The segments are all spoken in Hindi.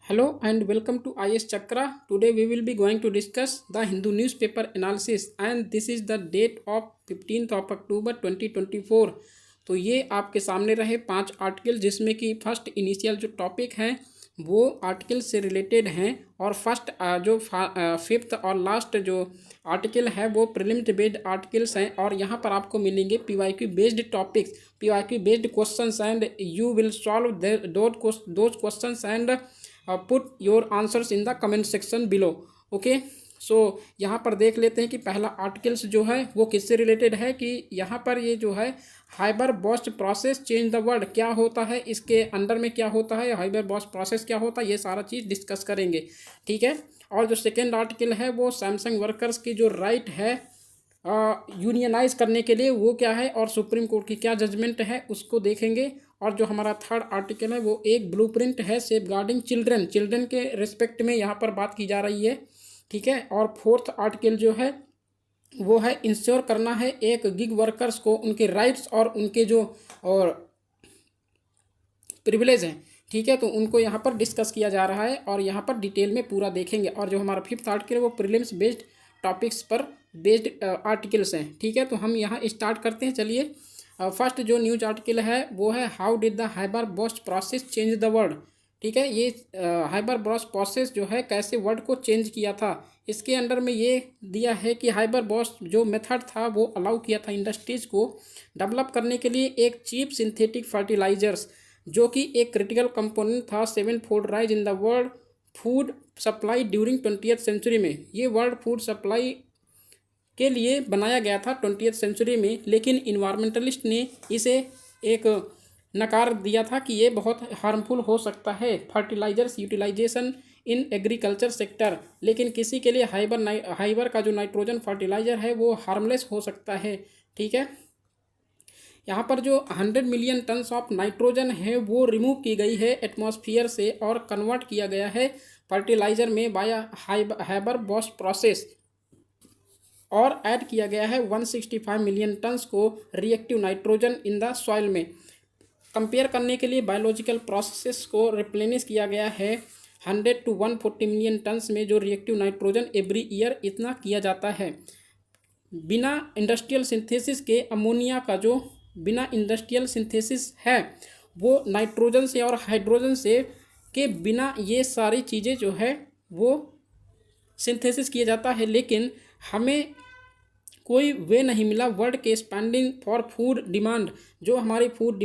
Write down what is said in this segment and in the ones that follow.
Hello and welcome to IS Chakra. Today we will be going to discuss the Hindu newspaper analysis and this is the date of 15th of October 2024. तो ये आपके सामने रहे 5 आर्टिकल जिसमें कि फर्स्ट इनिशियल जो टॉपिक है वो आर्टिकल से रिलेटेड हैं और फर्स्ट जो फिफ्थ और लास्ट जो आर्टिकल है वो प्रीलिम्स बेस्ड आर्टिकल्स हैं और यहाँ पर आपको मिलेंगे PYQ based topics, PYQ based questions and you will solve those questions and put your answers in the comment section below. Okay, so यहाँ पर देख लेते हैं कि पहला आर्टिकल्स जो है वो किससे रिलेटेड है कि यहाँ पर ये जो है Haber Bosch process change the world क्या होता है, इसके अंडर में क्या होता है, हाइबर बॉस्ट प्रोसेस क्या होता है, ये सारा चीज़ डिस्कस करेंगे। ठीक है, और जो सेकेंड आर्टिकल है वो सैमसंग वर्कर्स की जो राइट है यूनियनाइज करने के लिए वो क्या है और सुप्रीम कोर्ट की क्या जजमेंट है उसको देखेंगे। और जो हमारा थर्ड आर्टिकल है वो एक ब्लूप्रिंट है सेफगार्डिंग चिल्ड्रन के रिस्पेक्ट में यहाँ पर बात की जा रही है। ठीक है, और फोर्थ आर्टिकल जो है वो है इंश्योर करना है एक गिग वर्कर्स को उनके राइट्स और उनके जो और प्रिविलेज हैं, ठीक है, तो उनको यहाँ पर डिस्कस किया जा रहा है और यहाँ पर डिटेल में पूरा देखेंगे। और जो हमारा फिफ्थ आर्टिकल है वो प्रीलिम्स बेस्ड टॉपिक्स पर बेस्ड आर्टिकल्स हैं। ठीक है, तो हम यहाँ स्टार्ट करते हैं। चलिए, फर्स्ट जो न्यूज आर्टिकल है वो है how did the Haber Bosch process change the world. ठीक है, ये हाइबर बॉस्ट प्रोसेस जो है कैसे वर्ल्ड को चेंज किया था, इसके अंडर में ये दिया है कि हाइबर बॉस्ट जो मेथड था वो अलाउ किया था इंडस्ट्रीज को डेवलप करने के लिए एक चीप सिंथेटिक फर्टिलाइजर्स जो कि एक क्रिटिकल कंपोनेंट था 7-fold rise in the world food supply during 20th century में। ये वर्ल्ड फूड सप्लाई के लिए बनाया गया था 20th सेंचुरी में, लेकिन इन्वायरमेंटलिस्ट ने इसे एक नकार दिया था कि ये बहुत हार्मफुल हो सकता है fertilisers utilisation in agriculture sector. लेकिन किसी के लिए हाइबर का जो नाइट्रोजन फर्टिलाइजर है वो हार्मलेस हो सकता है। ठीक है, यहाँ पर जो 100 मिलियन टन्स ऑफ नाइट्रोजन है वो रिमूव की गई है एटमॉस्फेयर से और कन्वर्ट किया गया है फर्टिलाइजर में बाया हाइबर बॉस्ट प्रोसेस और ऐड किया गया है 165 मिलियन टन्स को reactive nitrogen in the soil में। कंपेयर करने के लिए बायोलॉजिकल प्रोसेस को रिप्लेनिश किया गया है 100 to 140 मिलियन टन्स में जो रिएक्टिव नाइट्रोजन एवरी ईयर इतना किया जाता है। बिना इंडस्ट्रियल सिंथेसिस के अमोनिया का जो बिना इंडस्ट्रियल सिंथेसिस है वो नाइट्रोजन से और हाइड्रोजन से के बिना ये सारी चीज़ें जो है वो सिंथेसिस किया जाता है, लेकिन हमें कोई वे नहीं मिला वर्ल्ड के एक्सपेंडिंग फॉर फूड डिमांड, जो हमारी फूड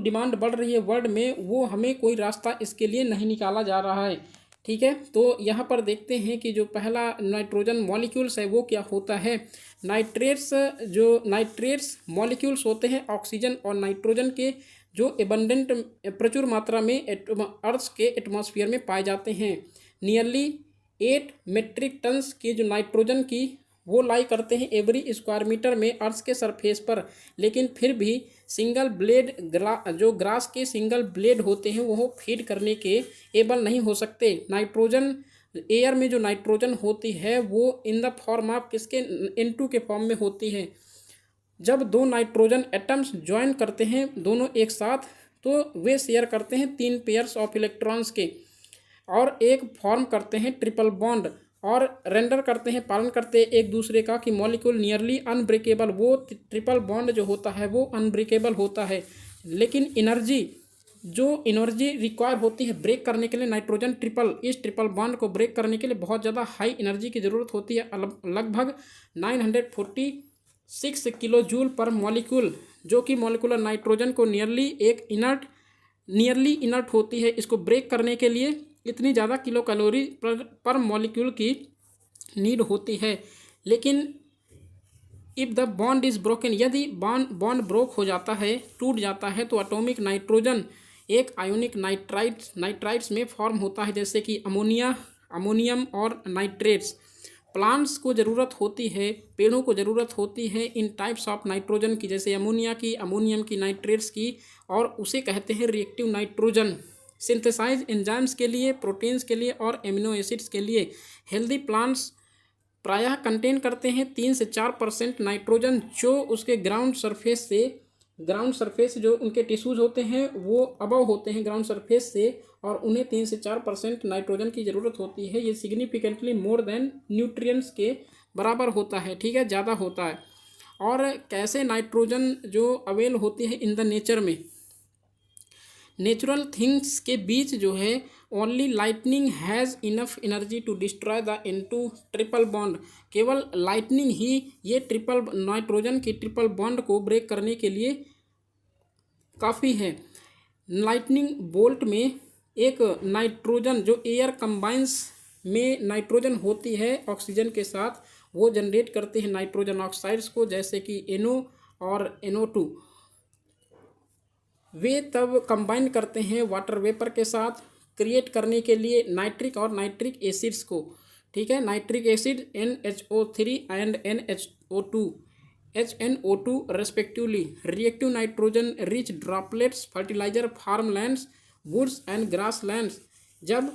डिमांड बढ़ रही है वर्ल्ड में, वो हमें कोई रास्ता इसके लिए नहीं निकाला जा रहा है। ठीक है, तो यहाँ पर देखते हैं कि जो पहला नाइट्रोजन मॉलिक्यूल्स है वो क्या होता है। नाइट्रेट्स मॉलिक्यूल्स होते हैं ऑक्सीजन और नाइट्रोजन के जो एबंडेंट प्रचुर मात्रा में अर्थ के एटमॉस्फेयर में पाए जाते हैं। नियरली 8 मेट्रिक टन्स की जो नाइट्रोजन की वो लाई करते हैं एवरी स्क्वायर मीटर में अर्थ के सरफेस पर, लेकिन फिर भी सिंगल ब्लेड जो ग्रास के सिंगल ब्लेड होते हैं वो फीड करने के एबल नहीं हो सकते। नाइट्रोजन एयर में जो नाइट्रोजन होती है वो इन द फॉर्म ऑफ किसके N2 के फॉर्म में होती है। जब दो नाइट्रोजन एटम्स ज्वाइन करते हैं दोनों एक साथ तो वे शेयर करते हैं 3 पेयर्स ऑफ इलेक्ट्रॉन्स के और एक फॉर्म करते हैं ट्रिपल बॉन्ड और रेंडर करते हैं पालन करते हैं एक दूसरे का कि मॉलिक्यूल नियरली अनब्रेकेबल। वो ट्रिपल बॉन्ड जो होता है वो अनब्रेकेबल होता है, लेकिन एनर्जी रिक्वायर होती है ब्रेक करने के लिए नाइट्रोजन इस ट्रिपल बॉन्ड को ब्रेक करने के लिए बहुत ज़्यादा हाई एनर्जी की ज़रूरत होती है, लगभग 946 किलो जूल पर मॉलिक्यूल, जो कि मॉलिक्यूलर नाइट्रोजन को नियरली इनर्ट होती है। इसको ब्रेक करने के लिए इतनी ज़्यादा किलो कैलोरी पर मॉलिक्यूल की नीड होती है। लेकिन if the bond is broken, यदि बॉन्ड ब्रोक हो जाता है, टूट जाता है, तो एटॉमिक नाइट्रोजन एक आयोनिक नाइट्राइट्स में फॉर्म होता है, जैसे कि अमोनियम और नाइट्रेट्स। प्लांट्स को ज़रूरत होती है, पेड़ों को ज़रूरत होती है इन टाइप्स ऑफ नाइट्रोजन की, जैसे अमोनिया की, अमोनियम की, नाइट्रेट्स की, और उसे कहते हैं रिएक्टिव नाइट्रोजन। सिंथेसाइज एंजाइम्स के लिए, प्रोटीन्स के लिए और एमिनो एसिड्स के लिए हेल्दी प्लांट्स प्रायः कंटेन करते हैं 3 से 4% नाइट्रोजन जो उसके ग्राउंड सरफेस से ग्राउंड सरफेस जो उनके टिश्यूज होते हैं वो अबव होते हैं ग्राउंड सरफेस से, और उन्हें 3 से 4% नाइट्रोजन की ज़रूरत होती है। ये सिग्निफिकेंटली मोर देन न्यूट्रिएंट्स के बराबर होता है, ठीक है, ज़्यादा होता है। और कैसे नाइट्रोजन जो अवेल होती है इन द नेचर में, नेचुरल थिंग्स के बीच जो है only lightning has enough energy to destroy the into triple bond, केवल लाइटनिंग ही ये ट्रिपल नाइट्रोजन की ट्रिपल बॉन्ड को ब्रेक करने के लिए काफ़ी है। लाइटनिंग बोल्ट में एक नाइट्रोजन जो एयर कंबाइंस में नाइट्रोजन होती है ऑक्सीजन के साथ, वो जनरेट करते हैं नाइट्रोजन ऑक्साइड्स को, जैसे कि NO और NO2। वे तब कंबाइन करते हैं वाटर वेपर के साथ क्रिएट करने के लिए नाइट्रिक और नाइट्रिक एसिड्स को, ठीक है। Nitric acid NHO3 and HNO2 respectively. Reactive nitrogen rich droplets fertiliser farm lands woods and grass lands, जब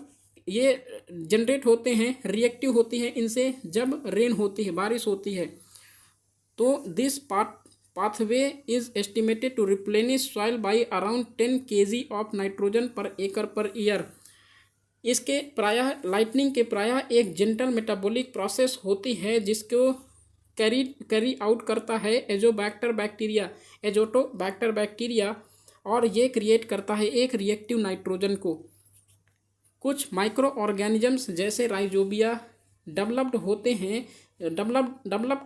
ये जनरेट होते हैं, रिएक्टिव होती है इनसे जब रेन होती है, बारिश होती है। तो this pathway is estimated to replenish soil by around 10 kg of nitrogen per acre per year। इसके प्रायः लाइटनिंग के प्रायः एक जेंटल मेटाबॉलिक प्रोसेस होती है जिसको कैरी आउट करता है एजोटोबैक्टर बैक्टीरिया, और ये क्रिएट करता है एक रिएक्टिव नाइट्रोजन को। कुछ माइक्रो ऑर्गेनिजम्स जैसे राइजोबिया डेवलप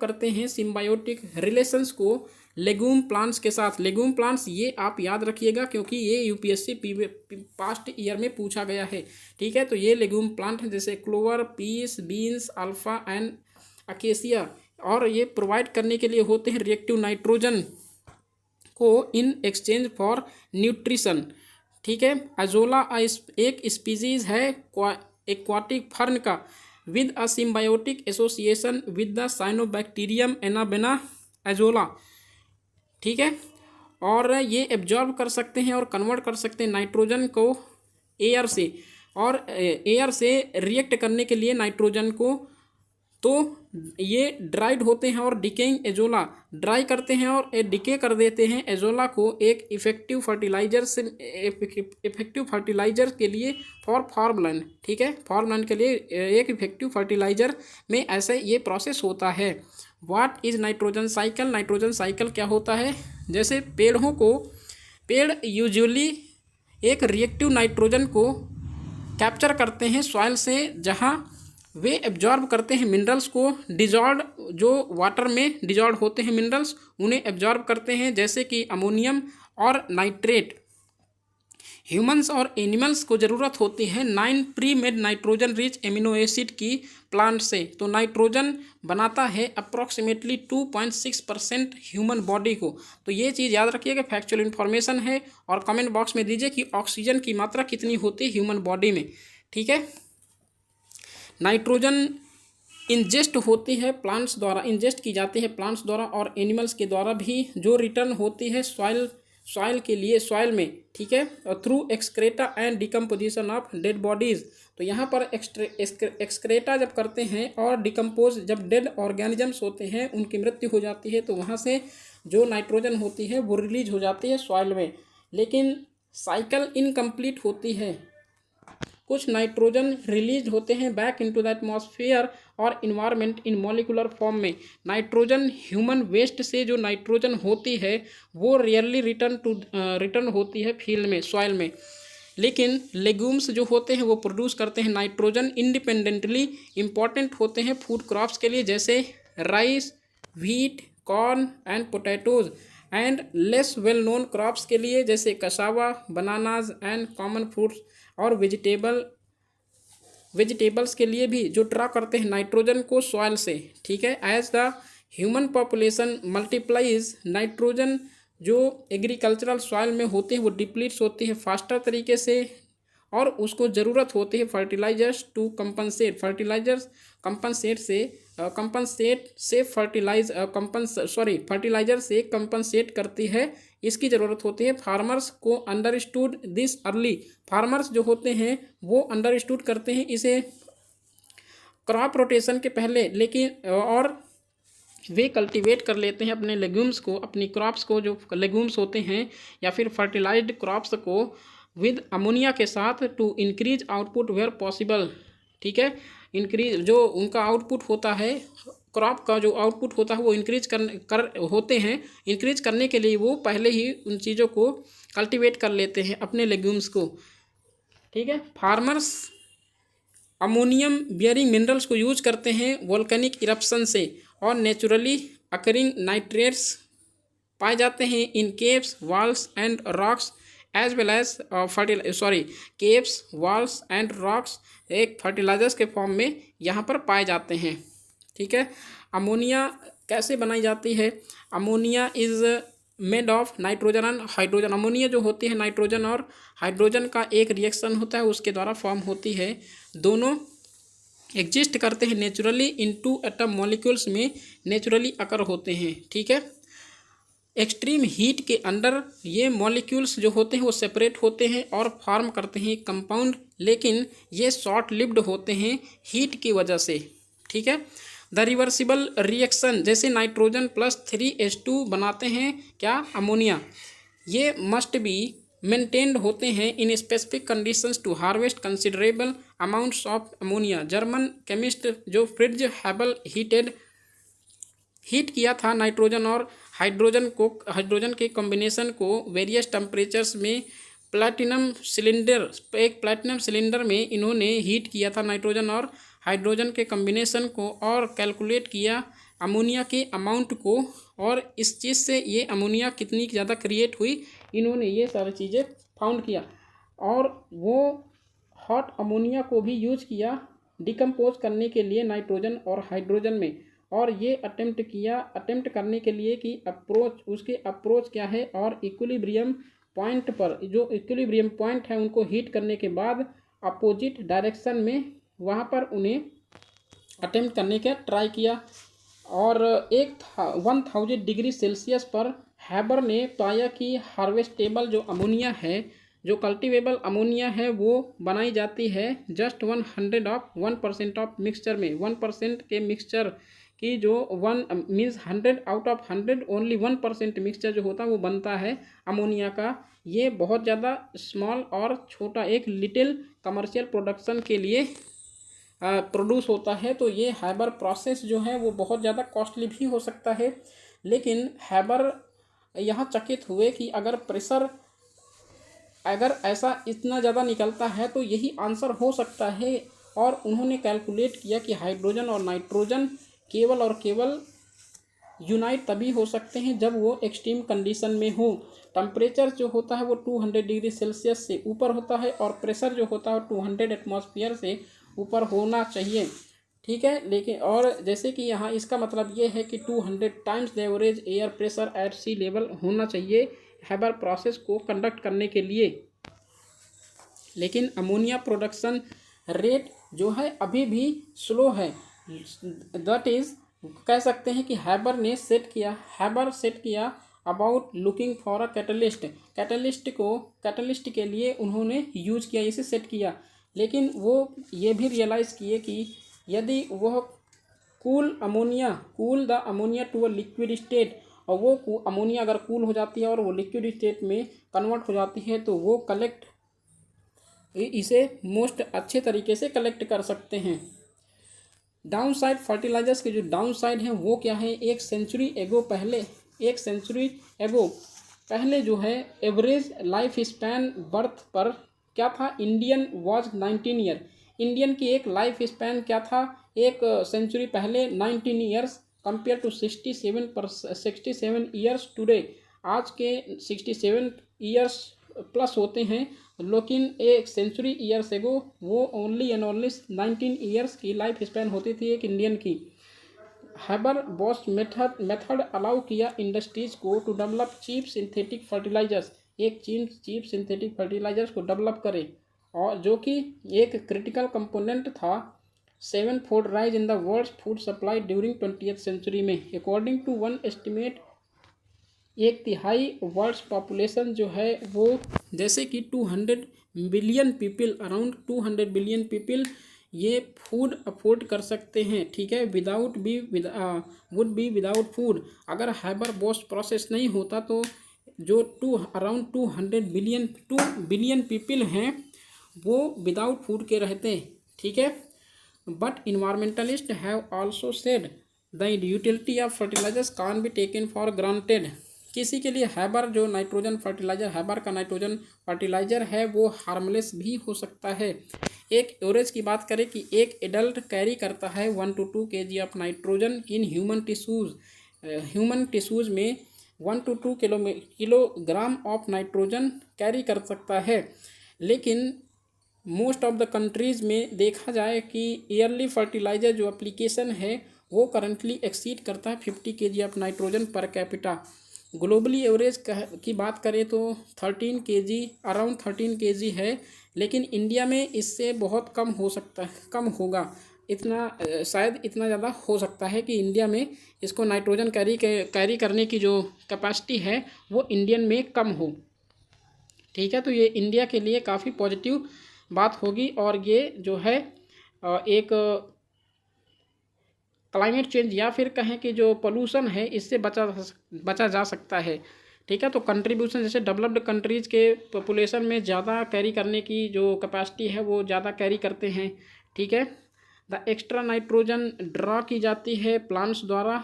करते हैं सिम्बायोटिक रिलेशंस को लेगूम प्लांट्स के साथ। लेगूम प्लांट्स ये आप याद रखिएगा क्योंकि ये यूपीएससी पास्ट ईयर में पूछा गया है, ठीक है। तो ये लेगूम प्लांट हैं जैसे clover, peas, beans, alpha and acacia, और ये प्रोवाइड करने के लिए होते हैं रिएक्टिव नाइट्रोजन को इन एक्सचेंज फॉर न्यूट्रिशन, ठीक है। अजोला एक स्पीसीज है एक्वाटिक फर्न का with a symbiotic association with the cyanobacterium anabaena azolla, ठीक है। और ये एब्जॉर्ब कर सकते हैं और कन्वर्ट कर सकते हैं नाइट्रोजन को एयर से, और एयर से रिएक्ट करने के लिए नाइट्रोजन को, तो ये ड्राइड होते हैं और डिकेइंग एजोला ड्राई करते हैं और डिके कर देते हैं एजोला को एक इफेक्टिव फर्टिलाइजर के लिए फॉर फार्मलैंड, ठीक है। फार्मलैंड के लिए एक इफेक्टिव फर्टिलाइजर में ऐसे ये प्रोसेस होता है। What is nitrogen cycle? Nitrogen cycle क्या होता है? जैसे पेड़ यूजुअली एक रिएक्टिव नाइट्रोजन को कैप्चर करते हैं सॉइल से, जहाँ वे एब्जॉर्ब करते हैं मिनरल्स को, डिजॉल्व जो वाटर में डिजॉल्व होते हैं मिनरल्स उन्हें एब्जॉर्ब करते हैं, जैसे कि अमोनियम और नाइट्रेट। ह्यूमंस और एनिमल्स को ज़रूरत होती है 9 pre made nitrogen rich amino acid की प्लांट से। तो नाइट्रोजन बनाता है अप्रॉक्सीमेटली 2.6% ह्यूमन बॉडी को। तो ये चीज़ याद रखिएगा, फैक्चुअल इन्फॉर्मेशन है, और कमेंट बॉक्स में दीजिए कि ऑक्सीजन की मात्रा कितनी होती है ह्यूमन बॉडी में, ठीक है। नाइट्रोजन इंजेस्ट होती है प्लांट्स द्वारा, इंजेस्ट की जाती है प्लांट्स द्वारा और एनिमल्स के द्वारा भी, जो रिटर्न होती है सॉइल के लिए सॉइल में, ठीक है, और through excreta and decomposition of dead bodies. तो यहाँ पर एक्सक्रेटा जब करते हैं और डिकम्पोज, जब डेड ऑर्गेनिजम्स होते हैं उनकी मृत्यु हो जाती है, तो वहाँ से जो नाइट्रोजन होती है वो रिलीज हो जाती है सॉइल में। लेकिन साइकिल इनकम्प्लीट होती है, कुछ नाइट्रोजन रिलीज होते हैं बैक इनटू द एटमॉस्फेयर और इन्वायरमेंट इन मॉलिक्यूलर फॉर्म में। नाइट्रोजन ह्यूमन वेस्ट से जो नाइट्रोजन होती है वो रियरली रिटर्न होती है फील्ड में, सॉइल में। लेकिन लेग्यूम्स जो होते हैं वो प्रोड्यूस करते हैं नाइट्रोजन इंडिपेंडेंटली, इम्पॉर्टेंट होते हैं फूड क्रॉप्स के लिए, जैसे rice, wheat, corn and potatoes, and less well known crops के लिए जैसे cassava, bananas and common fruits, और वेजिटेबल्स के लिए भी जो ड्रा करते हैं नाइट्रोजन को सॉइल से, ठीक है। As the human population multiplies, nitrogen जो एग्रीकल्चरल सॉइल में होते हैं वो डिप्लीट्स होती है फास्टर तरीके से, और उसको ज़रूरत होती है फर्टिलाइजर्स टू कंपनसेट, फर्टिलाइजर से कंपनसेट करती है, इसकी ज़रूरत होती है। फार्मर्स को अंडरस्टूड दिस अर्ली, फार्मर्स जो होते हैं वो अंडरस्टूड करते हैं इसे क्रॉप रोटेशन के पहले, लेकिन और वे कल्टीवेट कर लेते हैं अपने लेग्यूम्स को, अपनी क्रॉप्स को, जो लेग्यूम्स होते हैं या फिर फर्टिलाइज्ड क्रॉप्स को विद अमोनिया के साथ to increase output where possible. ठीक है, इंक्रीज जो उनका आउटपुट होता है, क्रॉप का जो आउटपुट होता है वो इंक्रीज होते हैं। इंक्रीज करने के लिए वो पहले ही उन चीज़ों को कल्टीवेट कर लेते हैं अपने लेग्यूम्स को। ठीक है, फार्मर्स अमोनियम बियरिंग मिनरल्स को यूज करते हैं वोल्केनिक इरप्शन से, और नेचुरली अकरिंग नाइट्रेट्स पाए जाते हैं in caves, walls and rocks as well as caves, walls and rocks एक फर्टिलाइजर्स के फॉर्म में यहाँ पर पाए जाते हैं। ठीक है, अमोनिया कैसे बनाई जाती है? Ammonia is made of nitrogen and hydrogen. Ammonia जो होती है नाइट्रोजन और हाइड्रोजन का एक रिएक्शन होता है, उसके द्वारा फॉर्म होती है। दोनों एग्जिस्ट करते हैं नेचुरली इनटू एटम मॉलिक्यूल्स में, नेचुरली अकर होते हैं। ठीक है, एक्सट्रीम हीट के अंडर ये मॉलिक्यूल्स जो होते हैं वो सेपरेट होते हैं और फॉर्म करते हैं कंपाउंड, लेकिन ये शॉर्ट लिव्ड होते हैं हीट की वजह से। ठीक है, द रिवर्सिबल रिएक्शन जैसे नाइट्रोजन प्लस 3H2 बनाते हैं क्या? अमोनिया। ये मस्ट बी मेंटेन्ड होते हैं in specific conditions to harvest considerable amounts of ammonia. German chemist जो फ्रिट्ज हैबल हीट किया था नाइट्रोजन और हाइड्रोजन के कॉम्बिनेशन को वेरियस टेम्परेचर्स में एक प्लैटिनम सिलेंडर में इन्होंने हीट किया था नाइट्रोजन और हाइड्रोजन के कॉम्बिनेशन को, और कैलकुलेट किया अमोनिया के अमाउंट को, और इस चीज़ से ये अमोनिया कितनी ज़्यादा क्रिएट हुई, इन्होंने ये सारी चीज़ें फाउंड किया। और वो हॉट अमोनिया को भी यूज किया डिकम्पोज करने के लिए नाइट्रोजन और हाइड्रोजन में, और ये अटेम्प्ट करने के लिए कि उसके अप्रोच क्या है, और इक्विलिब्रियम पॉइंट पर, जो इक्विलिब्रियम पॉइंट है उनको हीट करने के बाद अपोजिट डायरेक्शन में वहाँ पर उन्हें अटेम्प्ट करने का ट्राई किया। और 1000 डिग्री सेल्सियस पर हैबर ने पाया कि हार्वेस्टेबल जो अमोनिया है, जो कल्टीवेबल अमोनिया है, वो बनाई जाती है जस्ट 1% ऑफ मिक्सचर में। 1% के मिक्सचर की जो 1 means 100 out of 100 only 1% mixture जो होता है वो बनता है अमोनिया का। ये बहुत ज़्यादा स्मॉल और छोटा एक लिटिल कमर्शियल प्रोडक्शन के लिए प्रोड्यूस होता है। तो ये हैबर प्रोसेस जो है वो बहुत ज़्यादा कॉस्टली भी हो सकता है, लेकिन हैबर यहाँ चकित हुए कि अगर ऐसा इतना ज़्यादा निकलता है तो यही आंसर हो सकता है। और उन्होंने कैलकुलेट किया कि हाइड्रोजन और नाइट्रोजन केवल और केवल यूनाइट तभी हो सकते हैं जब वो एक्सट्रीम कंडीशन में हो। टेम्परेचर जो होता है वो 200 डिग्री सेल्सियस से ऊपर होता है, और प्रेशर जो होता है 200 एटमॉस्फेयर से ऊपर होना चाहिए। ठीक है, लेकिन और जैसे कि यहाँ इसका मतलब ये है कि 200 times the average air pressure at sea level होना चाहिए हैबर प्रोसेस को कंडक्ट करने के लिए। लेकिन अमोनिया प्रोडक्शन रेट जो है अभी भी स्लो है। दैट इज़ कह सकते हैं कि हैबर सेट किया about looking for a catalyst के लिए उन्होंने यूज किया, इसे सेट किया। लेकिन वो ये भी रियलाइज़ किए कि यदि वह cool the ammonia to a liquid state, और वो अमोनिया अगर कूल हो जाती है और वो लिक्विड स्टेट में कन्वर्ट हो जाती है, तो वो इसे मोस्ट अच्छे तरीके से कलेक्ट कर सकते हैं। डाउन साइड फर्टिलाइजर्स के जो डाउन साइड हैं वो क्या है? एक सेंचुरी एगो पहले जो है एवरेज लाइफ स्पैन बर्थ पर क्या था? Indian was 19 year. इंडियन की एक लाइफ स्पैन क्या था एक सेंचुरी पहले? 19 years compare to 67 years today. आज के 67 ईयर्स प्लस होते हैं, लेकिन एक सेंचुरी ईयर्स एगो वो ओनली एंड ओनली 19 ईयर्स की लाइफ स्पैन होती थी एक इंडियन की। हैबर बॉस मेथड अलाउ किया इंडस्ट्रीज को to develop cheap synthetic fertilisers, एक चीप सिंथेटिक फर्टिलाइजर्स को डेवलप करे, और जो कि एक क्रिटिकल कंपोनेंट था 7-fold rise in the world's food supply during 20th century में। According to one estimate 1/3 world's population जो है वो जैसे कि 200 billion people, around 200 billion people ये फूड अफोर्ड कर सकते हैं, ठीक है, वुड बी विदाउट फूड। अगर हाइबर बोस्ट प्रोसेस नहीं होता तो जो अराउंड 2 बिलियन पीपल हैं वो विदाउट फूड के रहते हैं, ठीक है। But environmentalist have also said the utility of fertilisers can be taken for granted. किसी के लिए हैबर जो नाइट्रोजन फर्टिलाइजर, हैबर का नाइट्रोजन फर्टिलाइजर है वो हार्मलेस भी हो सकता है। एक एवरेज की बात करें कि एक एडल्ट कैरी करता है 1 to 2 kg of nitrogen in human tissues में 1 to 2 kilogram of nitrogen carry कर सकता है। लेकिन मोस्ट ऑफ द कंट्रीज़ में देखा जाए कि ईयरली फर्टिलाइजर जो एप्लीकेशन है वो करंटली एक्सीड करता है 50 kg of nitrogen per capita. Globally average की बात करें तो 13 kg, अराउंड 13 kg है, लेकिन इंडिया में इससे बहुत कम हो सकता है, कम होगा, इतना शायद इतना ज़्यादा हो सकता है कि इंडिया में इसको नाइट्रोजन कैरी करने की जो कैपेसिटी है वो इंडियन में कम हो, ठीक है। तो ये इंडिया के लिए काफ़ी पॉजिटिव बात होगी और ये जो है एक क्लाइमेट चेंज या फिर कहें कि जो पोल्यूशन है इससे बचा जा सकता है, ठीक है। तो कंट्रीब्यूशन जैसे डेवलप्ड कंट्रीज़ के पॉपुलेशन में ज़्यादा कैरी करने की जो कैपेसिटी है वो ज़्यादा कैरी करते हैं, ठीक है। द एक्स्ट्रा नाइट्रोजन ड्रा की जाती है प्लांट्स द्वारा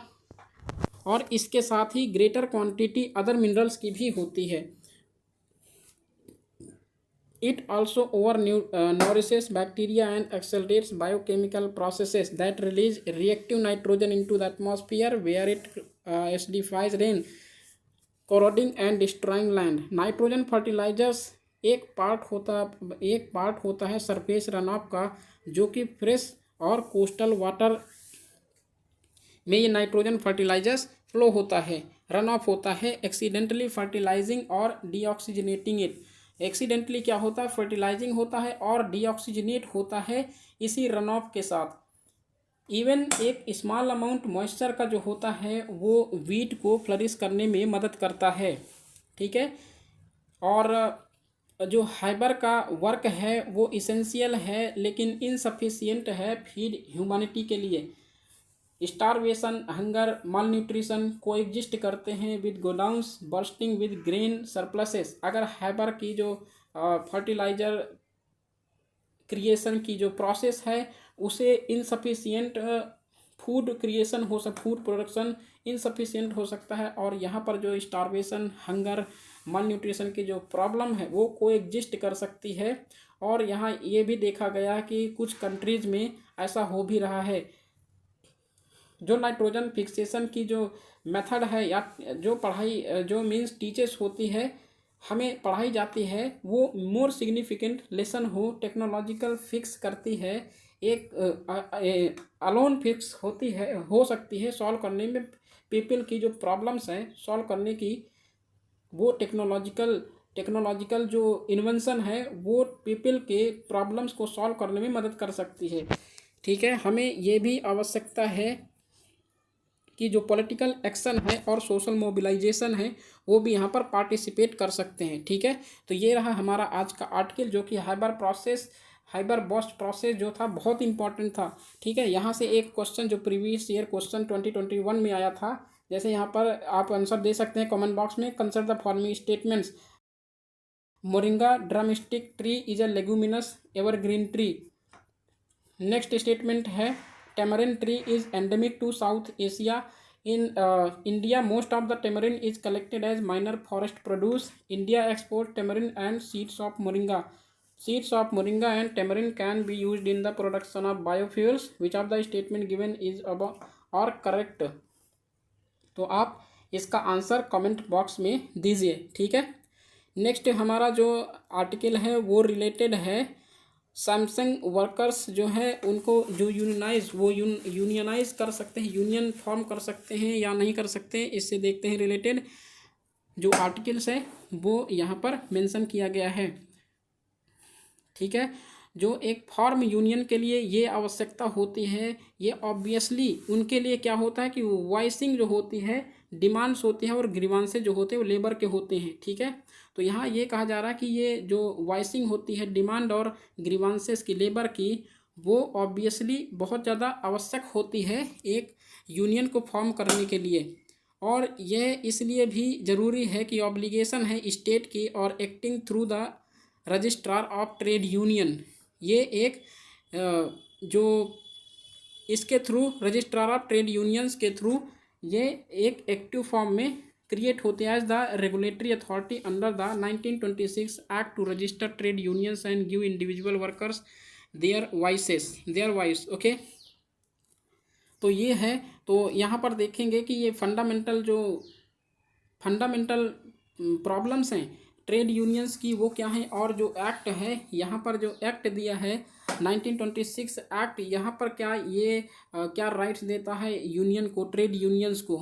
और इसके साथ ही ग्रेटर क्वांटिटी अदर मिनरल्स की भी होती है। It also nourishes bacteria and accelerates biochemical processes that release reactive nitrogen into the atmosphere where it acidifies rain, corroding and destroying land. Nitrogen fertilisers एक पार्ट होता है सरफेस रन ऑफ का, जो कि फ्रेश और कोस्टल वाटर में ये नाइट्रोजन फर्टिलाइजर्स फ्लो होता है, रन ऑफ होता है, एक्सीडेंटली फर्टिलाइजिंग और डीऑक्सीजनेटिंग इट। एक्सीडेंटली क्या होता है, फर्टिलाइजिंग होता है और डीऑक्सीजनेट होता है इसी रन ऑफ के साथ। इवन एक स्मॉल अमाउंट मॉइस्चर का जो होता है वो वीट को फ्लरिश करने में मदद करता है, ठीक है। और जो हाइबर का वर्क है वो इसेंशियल है लेकिन इनसफिशियंट है फीड ह्यूमैनिटी के लिए। स्टारवेशन, हंगर, माल न्यूट्रिशन को एग्जिस्ट करते हैं with godowns bursting with grain surpluses. अगर हाइबर की जो फर्टिलाइजर क्रिएशन की जो प्रोसेस है उसे इनसफिशियंट फूड प्रोडक्शन इनसफिशियंट हो सकता है और यहाँ पर जो स्टारवेशन, हंगर, माल न्यूट्रिशन की जो प्रॉब्लम है वो को एग्जिस्ट कर सकती है। और यहाँ ये भी देखा गया कि कुछ कंट्रीज़ में ऐसा हो भी रहा है। जो नाइट्रोजन फिक्सेशन की जो मेथड है या जो पढ़ाई जो मीन्स टीचर्स होती है, हमें पढ़ाई जाती है, वो मोर सिग्निफिकेंट लेसन हो टेक्नोलॉजिकल फिक्स करती है, एक अलोन फिक्स होती है, हो सकती है सॉल्व करने में पीपल की जो प्रॉब्लम्स हैं सॉल्व करने की, वो टेक्नोलॉजिकल जो इन्वेंशन है वो पीपल के प्रॉब्लम्स को सॉल्व करने में मदद कर सकती है, ठीक है। हमें ये भी आवश्यकता है कि जो पॉलिटिकल एक्शन है और सोशल मोबिलाइजेशन है वो भी यहाँ पर पार्टिसिपेट कर सकते हैं, ठीक है। तो ये रहा हमारा आज का आर्टिकल जो कि हाइबर बोस्ट प्रोसेस जो था बहुत इंपॉर्टेंट था, ठीक है। यहाँ से एक क्वेश्चन जो प्रीवियस ईयर क्वेश्चन 2021 में आया था, जैसे यहाँ पर आप आंसर दे सकते हैं कमेंट बॉक्स में। Consider the following statements. Moringa drumstick tree is a leguminous evergreen tree. Next statement है tamarind tree is endemic to South Asia. In India, most of the tamarind is collected as minor forest produce. India exports tamarind and seeds of moringa. Seeds of moringa and tamarind can be used in the production of biofuels. Which of the statement given is about or correct? तो आप इसका आंसर कमेंट बॉक्स में दीजिए, ठीक है। नेक्स्ट हमारा जो आर्टिकल है वो रिलेटेड है सैमसंग वर्कर्स जो है उनको जो यूनियनाइज कर सकते हैं, यूनियन फॉर्म कर सकते हैं या नहीं कर सकते हैं, इससे देखते हैं रिलेटेड जो आर्टिकल्स है वो यहाँ पर मेंशन किया गया है, ठीक है। जो एक फॉर्म यूनियन के लिए ये आवश्यकता होती है, ये ऑब्वियसली उनके लिए क्या होता है कि वॉइसिंग जो होती है डिमांड्स होती है और ग्रीवांसेस जो होते हैं वो लेबर के होते हैं, ठीक है। तो यहाँ ये कहा जा रहा है कि ये जो वॉइसिंग होती है डिमांड और ग्रीवांसेस की लेबर की, वो ऑब्वियसली बहुत ज़्यादा आवश्यक होती है एक यूनियन को फॉर्म करने के लिए। और यह इसलिए भी ज़रूरी है कि ऑब्लिगेशन है स्टेट की और acting through the registrar of trade union. ये एक जो इसके through registrar of trade unions के थ्रू ये एक एक्टिव फॉर्म में क्रिएट होते हैं as the regulatory authority under the 1926 act to register trade unions and give individual workers their voice. Okay, तो ये है। तो यहाँ पर देखेंगे कि ये फंडामेंटल प्रॉब्लम्स हैं ट्रेड यूनियंस की, वो क्या हैं। और जो एक्ट है यहाँ पर जो एक्ट दिया है 1926 एक्ट, यहाँ पर क्या ये क्या राइट्स देता है यूनियन को, ट्रेड यूनियंस को।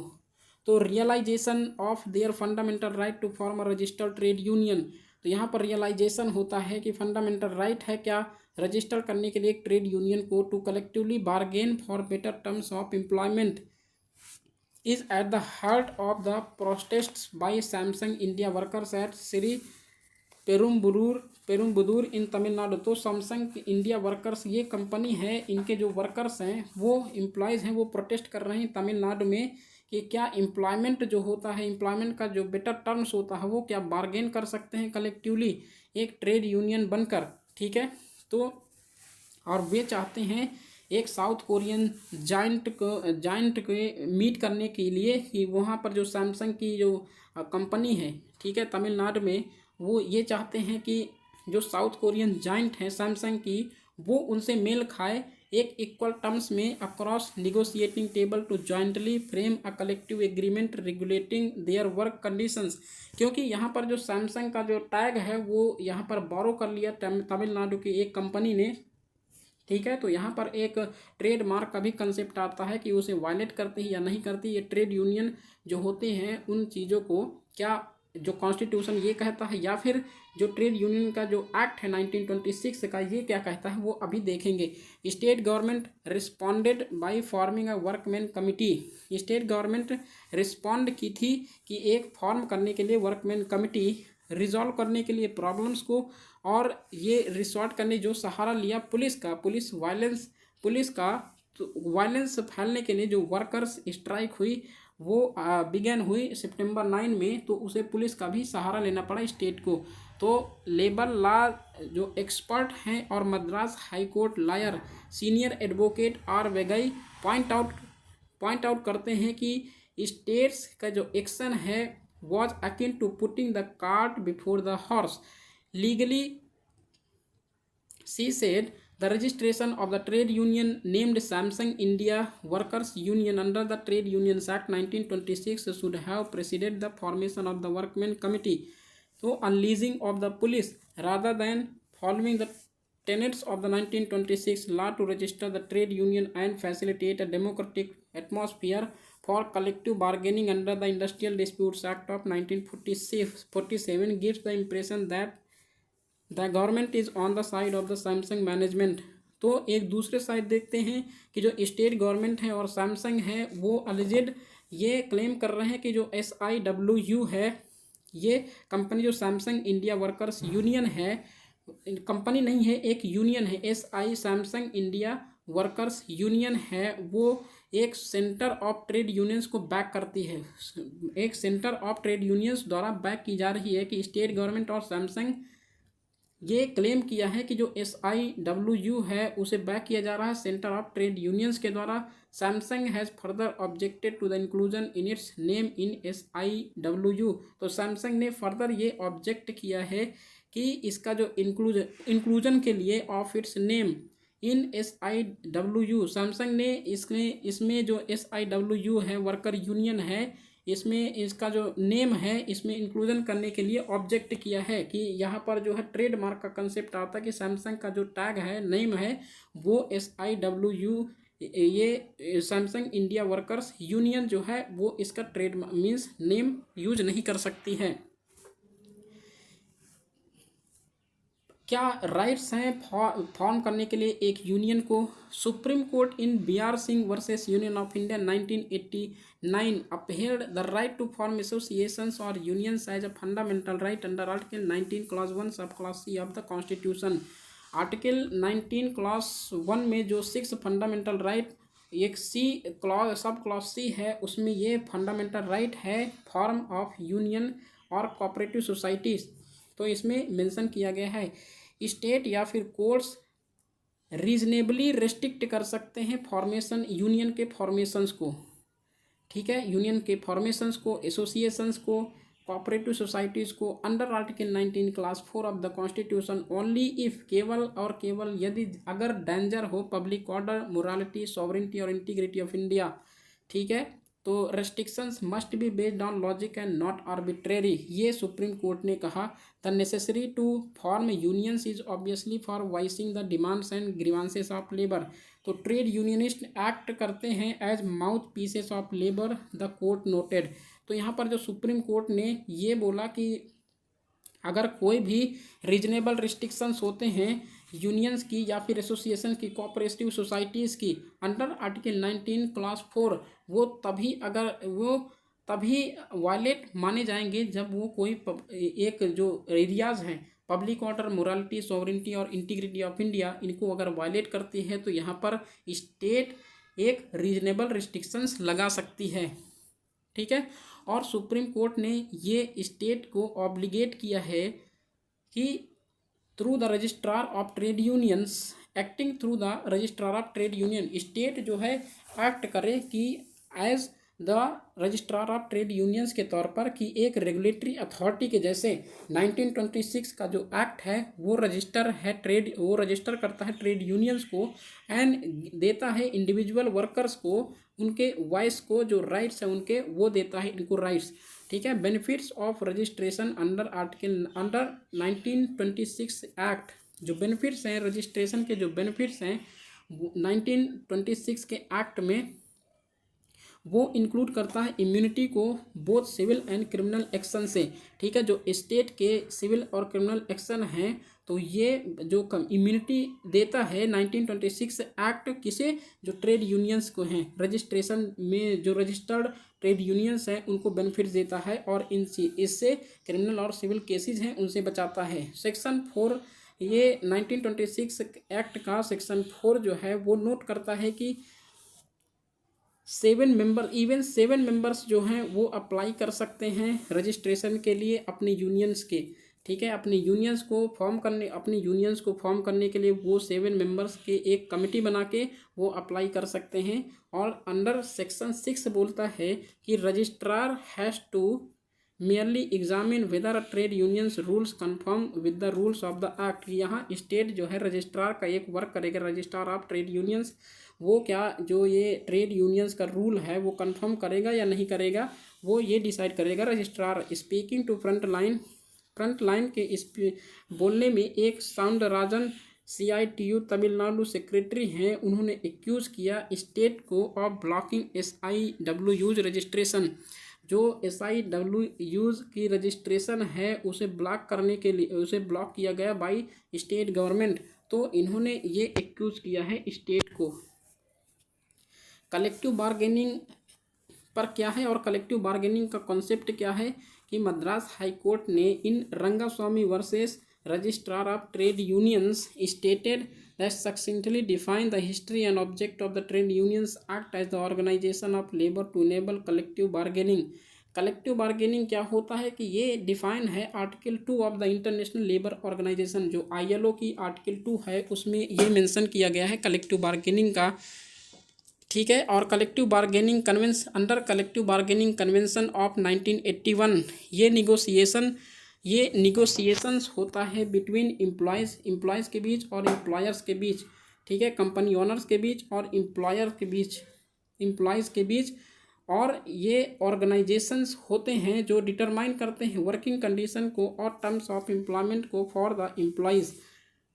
तो realisation of their fundamental right to form a registered trade union. तो यहाँ पर रियलाइजेशन होता है कि फंडामेंटल राइट है क्या, रजिस्टर करने के लिए एक ट्रेड यूनियन को to collectively bargain for better terms of employment is at the heart of the protests by Samsung India workers at Sriperumbudur in Tamil Nadu. तो सैमसंग इंडिया वर्कर्स ये कंपनी है, इनके जो वर्कर्स हैं वो एम्प्लॉयज़ हैं, वो प्रोटेस्ट कर रहे हैं तमिलनाडु में कि क्या एम्प्लॉयमेंट जो होता है, एम्प्लॉयमेंट का जो बेटर टर्म्स होता है वो क्या बार्गेन कर सकते हैं कलेक्टिवली एक ट्रेड यूनियन बनकर। ठीक है, तो और वे चाहते हैं एक साउथ कोरियन जाइंट को मीट करने के लिए कि वहाँ पर जो सैमसंग की जो कंपनी है, ठीक है, तमिलनाडु में, वो ये चाहते हैं कि जो साउथ कोरियन जाइंट है सैमसंग की, वो उनसे मेल खाए एक इक्वल टर्म्स में across negotiating table to jointly frame a collective agreement regulating their work conditions. क्योंकि यहाँ पर जो सैमसंग का जो टैग है वो यहाँ पर बोरो कर लिया तमिलनाडु की एक कंपनी ने। ठीक है, तो यहाँ पर एक ट्रेडमार्क का भी कंसेप्ट आता है कि उसे वायलेट करती है या नहीं करती। ये ट्रेड यूनियन जो होते हैं उन चीज़ों को क्या जो कॉन्स्टिट्यूशन ये कहता है या फिर जो ट्रेड यूनियन का जो एक्ट है 1926 का ये क्या कहता है वो अभी देखेंगे। State government responded by forming a workman committee. State government respond की थी कि एक फॉर्म करने के लिए वर्कमैन कमिटी, रिजॉल्व करने के लिए प्रॉब्लम्स को, और ये रिसॉर्ट करने जो सहारा लिया पुलिस का तो वायलेंस फैलने के लिए जो वर्कर्स स्ट्राइक हुई वो बिगेन हुई सितंबर 9 में, तो उसे पुलिस का भी सहारा लेना पड़ा स्टेट को। तो लेबर लॉ जो एक्सपर्ट हैं और Madras high court lawyer senior advocate R Vaigai point out करते हैं कि स्टेट्स का जो एक्शन है was akin to putting the cart before the horse. Legally, she said, the registration of the trade union named Samsung India Workers Union under the Trade Unions Act 1926 should have preceded the formation of the Workmen Committee, so unleashing of the police, rather than following the tenets of the 1926 law to register the trade union and facilitate a democratic atmosphere for collective bargaining under the Industrial Disputes Act of 1947 gives the impression that the government is on the side of the Samsung management। तो एक दूसरे साइड देखते हैं कि जो स्टेट गवर्नमेंट है और सैमसंग है वो अलिजेड ये क्लेम कर रहे हैं कि जो SIWU है, ये कंपनी जो सैमसंग इंडिया वर्कर्स यूनियन है, कंपनी नहीं है एक यूनियन है, SI Samsung India workers union है, वो एक सेंटर ऑफ ट्रेड यूनियंस को बैक करती है, एक सेंटर ऑफ ट्रेड यूनियंस द्वारा बैक की जा रही है कि स्टेट गवर्नमेंट और सैमसंग ये क्लेम किया है कि जो SIWU है उसे बैक किया जा रहा है सेंटर ऑफ ट्रेड यूनियंस के द्वारा। Samsung has further objected to the inclusion in its name in SIWU। तो सैमसंग ने फर्दर ये ऑब्जेक्ट किया है कि इसका जो इंक्लूजन के लिए of its name in SIWU, Samsung ने इसमें जो SIWU है वर्कर यूनियन है, इसमें इसका जो नेम है इसमें इंक्लूजन करने के लिए ऑब्जेक्ट किया है कि यहाँ पर जो है ट्रेडमार्क का कंसेप्ट आता है कि सैमसंग का जो टैग है, नेम है, वो SIWU, ये सैमसंग इंडिया वर्कर्स यूनियन जो है वो इसका ट्रेड मीन्स नेम यूज नहीं कर सकती है। क्या राइट्स हैं फॉर्म करने के लिए एक यूनियन को। Supreme court in BR Singh versus union of India 1989 upheld the right to form associations or unions as a fundamental right under Article 19 Clause 1 Subclause C of the Constitution। Article 19 clause 1 में जो 6 फंडामेंटल राइट, एक सी क्लॉज, सब क्लॉज सी है, उसमें ये फंडामेंटल राइट है फॉर्म ऑफ यूनियन और कोऑपरेटिव सोसाइटीज़। तो इसमें मेंशन किया गया है स्टेट या फिर कोर्ट्स रीजनेबली रेस्ट्रिक्ट कर सकते हैं फॉर्मेशन, यूनियन के फॉर्मेशंस को, ठीक है, यूनियन के फॉर्मेशंस को, एसोसिएशंस को, कोऑपरेटिव सोसाइटीज़ को under article 19 clause 4 of the constitution only if, केवल और केवल यदि, अगर डेंजर हो पब्लिक ऑर्डर, मोरालिटी, सॉवरेनिटी और इंटीग्रिटी ऑफ इंडिया, ठीक है। तो restrictions must be based on logic and not arbitrary, ये सुप्रीम कोर्ट ने कहा। The necessary to form unions is obviously for voicing the demands and grievances of labour. तो ट्रेड यूनियनिस्ट एक्ट करते हैं as mouthpieces of labour, the court noted. तो यहाँ पर जो सुप्रीम कोर्ट ने ये बोला कि अगर कोई भी रीजनेबल रिस्ट्रिक्शंस होते हैं यूनियंस की या फिर एसोसिएशन की, कोऑपरेटिव सोसाइटीज़ की अंडर आर्टिकल 19 क्लास 4, वो तभी वायलेट माने जाएंगे जब वो कोई एक जो एरियाज़ हैं, पब्लिक ऑर्डर, मोरालिटी, सॉवरेनिटी और इंटीग्रिटी ऑफ इंडिया, इनको अगर वायलेट करती है तो यहाँ पर स्टेट एक रीजनेबल रिस्ट्रिक्शंस लगा सकती है, ठीक है। और सुप्रीम कोर्ट ने ये स्टेट को ऑब्लिगेट किया है कि through the registrar of trade unions, acting through the registrar of trade union, state जो है एक्ट करे कि as the registrar of trade unions के तौर पर, कि एक रेगुलेटरी अथॉरिटी के जैसे 1926 का जो एक्ट है वो रजिस्टर करता है ट्रेड यूनियंस को, एंड देता है इंडिविजुअल वर्कर्स को, उनके वॉइस को, जो राइट्स हैं उनके, वो देता है इनको राइट्स, ठीक है। Benefits of registration under 1926 act, जो बेनिफिट्स हैं रजिस्ट्रेशन के, जो बेनिफिट्स हैं 1926 के एक्ट में, वो इंक्लूड करता है इम्यूनिटी को both civil and criminal action से, ठीक है। जो स्टेट के सिविल और क्रिमिनल एक्शन हैं, तो ये जो इम्यूनिटी देता है 1926 एक्ट किसे, जो ट्रेड यूनियंस को हैं, रजिस्ट्रेशन में जो रजिस्टर्ड ट्रेड यूनियंस हैं उनको बेनिफिट देता है, और इससे क्रिमिनल और सिविल केसेस हैं उनसे बचाता है। सेक्शन 4, ये 1926 एक्ट का सेक्शन 4 जो है वो नोट करता है कि 7 मेंबर्स जो हैं वो अप्लाई कर सकते हैं रजिस्ट्रेशन के लिए अपने यूनियंस के, ठीक है। अपनी यूनियंस को फॉर्म करने के लिए वो 7 मेंबर्स के एक कमेटी बना के वो अप्लाई कर सकते हैं। और अंडर सेक्शन 6 बोलता है कि registrar has to merely examine whether a trade unions rules conform with the rules of the act। यहाँ स्टेट जो है रजिस्ट्रार का एक वर्क करेगा, रजिस्ट्रार ऑफ ट्रेड यूनियंस, वो क्या जो ये ट्रेड यूनियंस का रूल है वो कंफर्म करेगा या नहीं करेगा, वो ये डिसाइड करेगा registrar. Speaking to front line के बोलने में एक साउंडराजन CITU तमिलनाडु सेक्रेटरी हैं, उन्होंने एक्यूज़ किया स्टेट को ऑफ ब्लॉकिंग SIWU's रजिस्ट्रेशन। जो SIWU's की रजिस्ट्रेशन है उसे ब्लॉक करने के लिए, उसे ब्लॉक किया गया बाय स्टेट गवर्नमेंट। तो इन्होंने ये एक्यूज़ किया है स्टेट को। कलेक्टिव बार्गेनिंग पर क्या है और कलेक्टिव बार्गेनिंग का कॉन्सेप्ट क्या है, कि मद्रास हाई कोर्ट ने in Rangaswamy versus registrar of trade unions stated that succinctly define the history and object of the Trade Unions Act as the organization of labor to enable collective bargaining। Collective bargaining क्या होता है कि ये डिफाइन है article 2 of the International Labour Organisation, जो ILO की आर्टिकल 2 है उसमें ये मेंशन किया गया है कलेक्टिव बार्गेनिंग का, ठीक है। और collective bargaining convention, under collective bargaining convention of 1981, ये निगोशिएशंस होता है बिटवीन एम्प्लॉयज़ के बीच और एम्प्लॉयर्स के बीच, ठीक है, कंपनी ओनर्स के बीच और एम्प्लॉयज़ के बीच। और ये ऑर्गेनाइजेशंस होते हैं जो डिटरमाइन करते हैं वर्किंग कंडीशन को और टर्म्स ऑफ एम्प्लॉयमेंट को फॉर द एम्प्लॉयज़,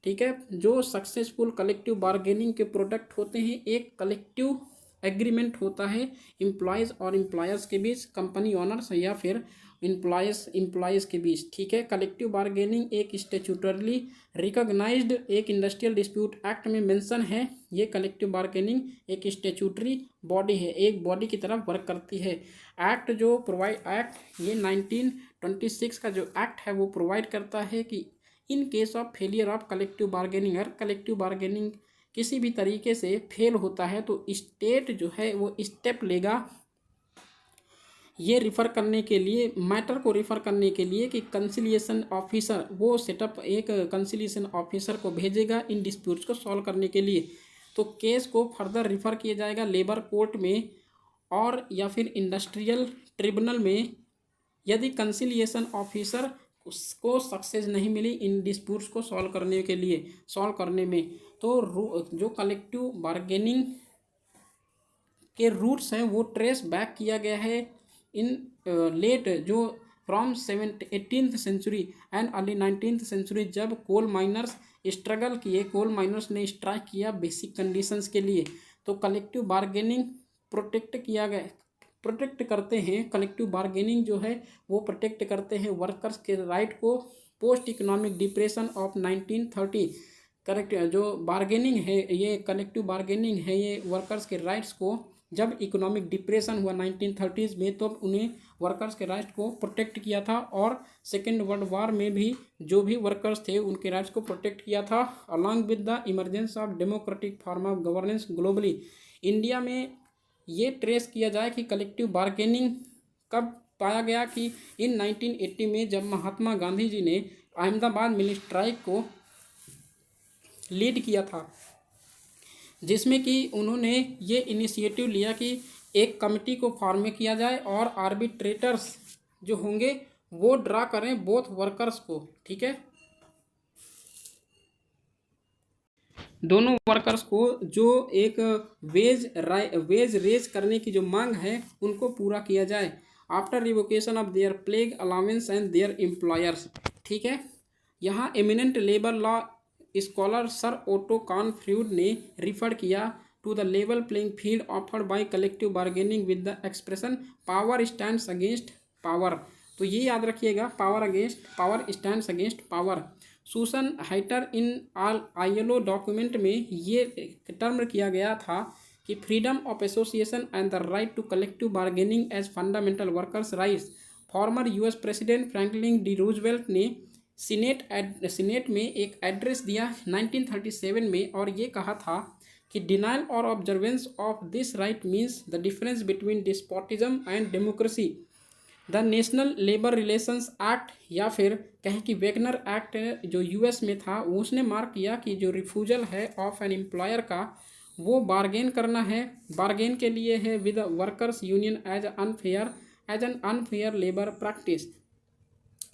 ठीक है। जो सक्सेसफुल कलेक्टिव बार्गेनिंग के प्रोडक्ट होते हैं, एक कलेक्टिव एग्रीमेंट होता है एम्प्लॉयज़ और एम्प्लॉयर्स के बीच, कंपनी ओनर्स या फिर एम्प्लॉयज़ के बीच, ठीक है। कलेक्टिव बार्गेनिंग एक स्टैट्यूटरली रिकॉग्नाइज्ड एक इंडस्ट्रियल डिस्प्यूट एक्ट में मेंशन है। ये कलेक्टिव बार्गेनिंग एक स्टैट्यूटरी बॉडी है, एक बॉडी की तरह वर्क करती है। एक्ट ये 1926 का जो एक्ट है वो प्रोवाइड करता है कि in case of failure of collective bargaining, अगर कलेक्टिव बार्गेनिंग किसी भी तरीके से फेल होता है तो स्टेट जो है वो स्टेप लेगा ये रिफ़र करने के लिए, मैटर को रिफ़र करने के लिए कि कंसिलिएशन ऑफिसर, वो सेटअप एक कंसिलिएशन ऑफिसर को भेजेगा इन डिस्प्यूट्स को सॉल्व करने के लिए। तो केस को फर्दर रिफ़र किया जाएगा लेबर कोर्ट में और या फिर इंडस्ट्रियल ट्रिब्यूनल में। यदि कंसिलिएशन ऑफिसर उसको सक्सेस नहीं मिली इन डिस्प्यूट्स को सॉल्व करने में, तो जो कलेक्टिव बार्गेनिंग के रूट्स हैं वो ट्रेस बैक किया गया है इन लेट, जो from 18th century and early 19th century, जब कोल माइनर्स स्ट्रगल किए, कोल माइनर्स ने स्ट्राइक किया बेसिक कंडीशंस के लिए। तो कलेक्टिव बार्गेनिंग प्रोटेक्ट करते हैं, कलेक्टिव बार्गेनिंग जो है वो प्रोटेक्ट करते हैं वर्कर्स के राइट को post economic depression of 1930। Correct, जो बार्गेनिंग है ये कलेक्टिव बार्गेनिंग है, ये वर्कर्स के राइट्स को, जब इकोनॉमिक डिप्रेशन हुआ 1930s में तो उन्हें वर्कर्स के राइट्स को प्रोटेक्ट किया था, और सेकेंड वर्ल्ड वार में भी जो भी वर्कर्स थे उनके राइट्स को प्रोटेक्ट किया था, along with the emergence of democratic form of governance globally. India में ये ट्रेस किया जाए कि कलेक्टिव बार्गेनिंग कब पाया गया, कि इन 1980 में जब महात्मा गांधी जी ने अहमदाबाद मिल स्ट्राइक को लीड किया था, जिसमें कि उन्होंने ये इनिशिएटिव लिया कि एक कमिटी को फॉर्म किया जाए और आर्बिट्रेटर्स जो होंगे वो ड्रा करें बोथ वर्कर्स को, ठीक है, दोनों वर्कर्स को, जो एक वेज रेज करने की जो मांग है उनको पूरा किया जाए after revocation of their plague allowance and their employers, ठीक है। यहाँ eminent labour law scholar sir Otto Kahn Freund ने रिफर किया to the level playing field offered by collective bargaining with the expression power stands against power. तो ये याद रखिएगा, power stands against power. Susan Hayter in ILO document में ये टर्म किया गया था कि freedom of association and the right to collective bargaining as fundamental workers rights. Former US president Franklin D Roosevelt ने सीनेट में एक एड्रेस दिया 1937 में, और ये कहा था कि डिनाइल और observance of this right means the difference between despotism and democracy. The national Labor relations act, या फिर कहें कि वेगनर एक्ट जो US में था, उसने मार्क किया कि जो रिफ्यूजल है ऑफ एन एम्प्लॉयर का, वो बार्गेन करना है, बार्गेन के लिए है with workers union as an unfair labour practice.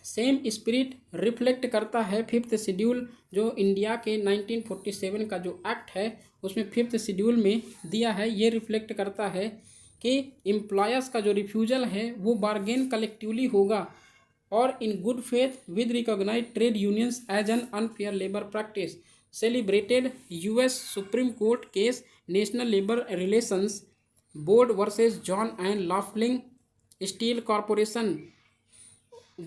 Same spirit reflect करता है फिफ्थ शेड्यूल, जो इंडिया के 1947 का जो एक्ट है उसमें फिफ्थ शेड्यूल में दिया है। ये रिफ्लेक्ट करता है कि एम्प्लॉयर्स का जो रिफ्यूजल है वो बार्गेन कलेक्टिवली होगा और in good faith with recognised trade unions as an unfair labour practice. Celebrated US supreme court case national Labor relations board versus John and लाफ्लिंग स्टील कॉरपोरेशन,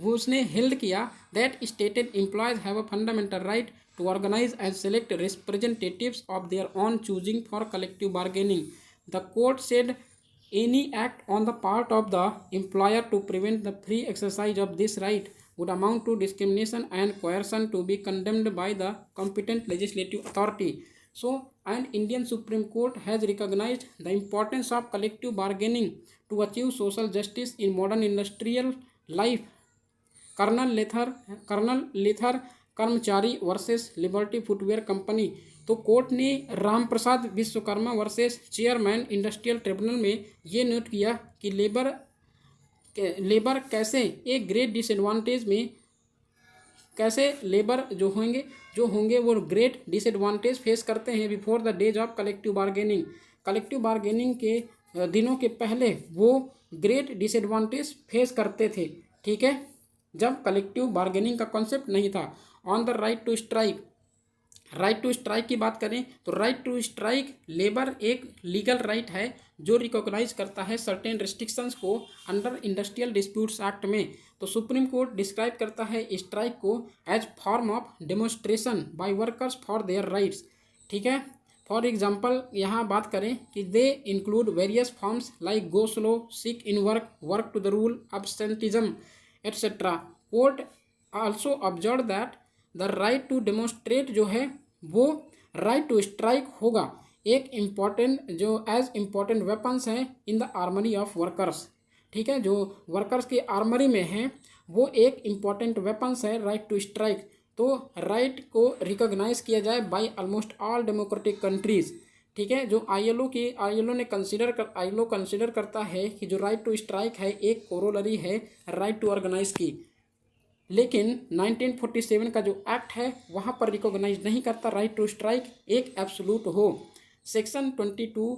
उसने हेल्ड किया that stated employees have a fundamental right to organise and select representatives of their own choosing for collective bargaining. The court said any act on the part of the employer to prevent the free exercise of this right would amount to discrimination and coercion to be condemned by the competent legislative authority. So, and Indian Supreme Court has recognized the importance of collective bargaining to achieve social justice in modern industrial life. कर्नल लेथर कर्मचारी वर्सेस लिबर्टी फुटवेयर कंपनी। तो कोर्ट ने Ramprasad Vishwakarma versus chairman industrial tribunal में ये नोट किया कि लेबर कैसे एक ग्रेट डिसएडवांटेज में, कैसे लेबर जो होंगे वो ग्रेट डिसएडवांटेज फेस करते हैं before the days of collective bargaining. Collective bargaining के दिनों के पहले वो ग्रेट डिसएडवांटेज फेस करते थे, ठीक है, जब कलेक्टिव बार्गेनिंग का कॉन्सेप्ट नहीं था। On the right to strike की बात करें तो राइट टू स्ट्राइक लेबर एक लीगल राइट है जो रिकॉग्नाइज करता है सर्टेन रिस्ट्रिक्शंस को अंडर इंडस्ट्रियल डिस्प्यूट्स एक्ट में। तो सुप्रीम कोर्ट डिस्क्राइब करता है स्ट्राइक को as form of demonstration by workers for their rights, ठीक है। फॉर एग्जाम्पल यहाँ बात करें कि they include various forms like go slow, sick in work to the rule, absenteeism, etc. Court also observed that the right to demonstrate जो है वो राइट टू स्ट्राइक होगा एक इम्पॉर्टेंट जो एज इम्पॉर्टेंट वेपन्स हैं in the armoury of workers. ठीक है, जो वर्कर्स की आर्मरी में हैं वो एक इम्पॉर्टेंट वेपन्स है राइट टू स्ट्राइक। तो राइट को रिकॉग्नाइज किया जाए by almost all democratic countries. ठीक है, जो आईएलओ ने कंसिडर करता है कि जो राइट टू स्ट्राइक है एक कोरोलरी है राइट टू ऑर्गेनाइज की, लेकिन 1947 का जो एक्ट है वहाँ पर रिकॉग्नाइज नहीं करता राइट टू स्ट्राइक एक एब्सोल्यूट हो। सेक्शन 22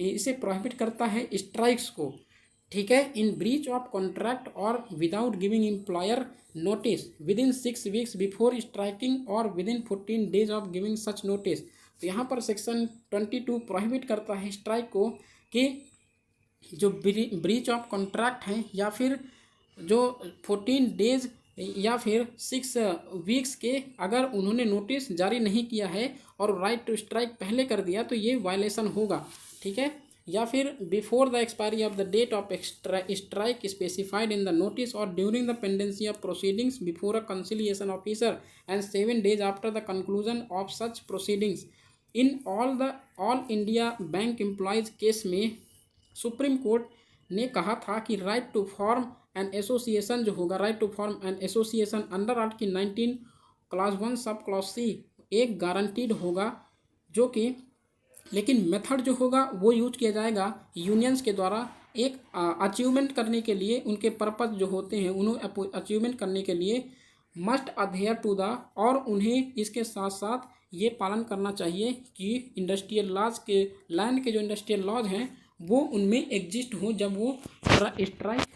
इसे प्रोहिबिट करता है स्ट्राइक्स को। ठीक है, इन ब्रीच ऑफ कॉन्ट्रैक्ट और without giving employer notice within 6 weeks before striking और within 14 days of giving such notice. तो यहाँ पर सेक्शन 22 प्रोहिबिट करता है स्ट्राइक को कि जो ब्रीच ऑफ कॉन्ट्रैक्ट हैं या फिर जो 14 डेज या फिर 6 वीक्स के अगर उन्होंने नोटिस जारी नहीं किया है और राइट टू स्ट्राइक पहले कर दिया तो ये वायलेशन होगा। ठीक है, या फिर before the expiry of the date of strike specified in the notice और during the pendency of proceedings before a conciliation officer and 7 days after the conclusion of such proceedings. In all India bank employees case में सुप्रीम कोर्ट ने कहा था कि right to form an association जो होगा right to form an association under article 19 clause 1 sub clause C एक गारंटीड होगा, जो कि लेकिन मेथड जो होगा वो यूज किया जाएगा यूनियंस के द्वारा एक अचीवमेंट करने के लिए। उनके पर्पस जो होते हैं उन्हें अचीवमेंट करने के लिए मस्ट अधेयर टू द, और उन्हें इसके साथ साथ ये पालन करना चाहिए कि इंडस्ट्रियल लॉज के लैंड के जो इंडस्ट्रियल लॉज हैं वो उनमें एग्जिस्ट हो जब वो स्ट्राइक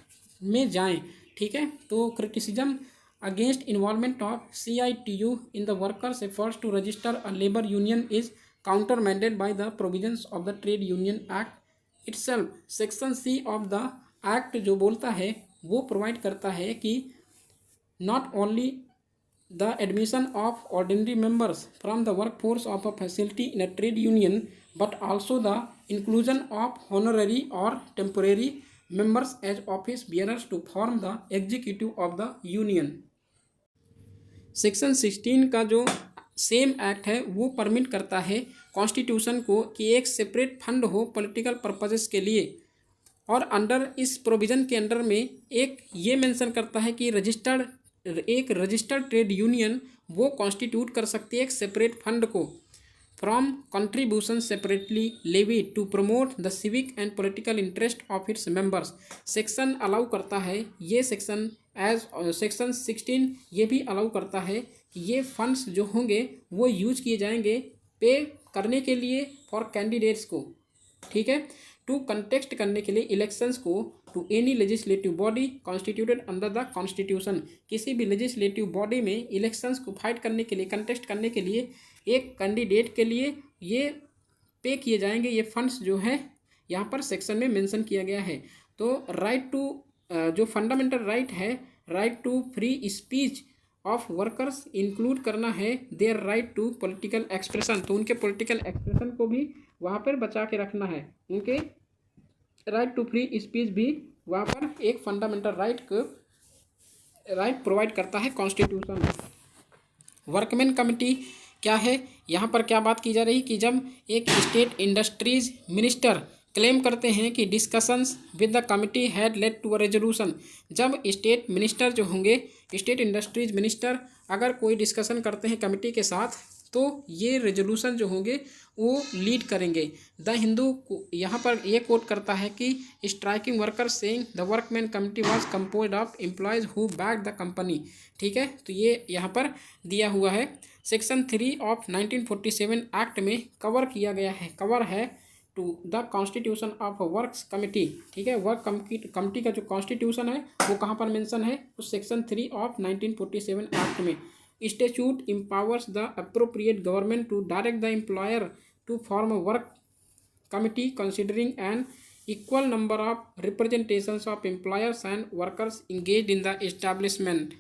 में जाएं। ठीक है, तो criticism against involvement of CITU in the workers' efforts to register a labor union is countermanded by the provisions of the Trade Union Act itself. Section C of the Act जो बोलता है वो प्रोवाइड करता है कि not only the admission of ordinary members from the workforce of a facility in a trade union but also the inclusion of honorary or temporary members as office bearers to form the executive of the union. Section 16 का जो सेम एक्ट है वो परमिट करता है कॉन्स्टिट्यूशन को कि एक सेपरेट फंड हो पॉलिटिकल पर्पसेस के लिए, और अंडर इस प्रोविज़न के अंडर में एक ये मेंशन करता है कि रजिस्टर्ड ट्रेड यूनियन वो कॉन्स्टिट्यूट कर सकती है एक सेपरेट फंड को from contribution separately levy to promote the civic and political interest of its members. Section allow करता है ये सेक्शन सेक्शन 16 ये भी अलाउ करता है कि ये फंड्स जो होंगे वो यूज किए जाएंगे पे करने के लिए फॉर कैंडिडेट्स को। ठीक है, टू कंटेस्ट करने के लिए इलेक्शंस को to any legislative body constituted under the constitution. किसी भी लेजिस्लेटिव बॉडी में इलेक्शंस को फाइट करने के लिए कंटेस्ट करने के लिए एक कैंडिडेट के लिए ये पे किए जाएंगे ये फंड्स जो है यहाँ पर सेक्शन में मेंशन किया गया है। तो राइट टू जो फंडामेंटल राइट है right to free speech of workers include करना है their right to political expression. तो उनके पॉलिटिकल एक्सप्रेशन को भी वहाँ पर बचा के रखना है, उनके राइट टू फ्री स्पीच भी वहाँ पर एक फंडामेंटल राइट प्रोवाइड करता है कॉन्स्टिट्यूशन। वर्कमैन कमेटी क्या है, यहाँ पर क्या बात की जा रही कि जब एक स्टेट इंडस्ट्रीज मिनिस्टर क्लेम करते हैं कि discussions with the committee had led to a resolution. जब स्टेट मिनिस्टर जो होंगे स्टेट इंडस्ट्रीज मिनिस्टर अगर कोई डिस्कशन करते हैं कमिटी के साथ तो ये रेजोल्यूशन जो होंगे वो लीड करेंगे। द हिंदू यहाँ पर ये कोट करता है कि striking workers saying the workman committee was composed of employees who back the company. ठीक है, तो ये यहाँ पर दिया हुआ है। सेक्शन 3 ऑफ 1947 एक्ट में कवर किया गया है, कवर है to the constitution of works committee. ठीक है, वर्क कमिटी का जो कॉन्स्टिट्यूशन है वो कहाँ पर मेंशन है, उस सेक्शन 3 ऑफ 1947 एक्ट में। statute empowers the appropriate government to direct the employer to form a work committee considering an equal number of representations of employers and workers engaged in the establishment.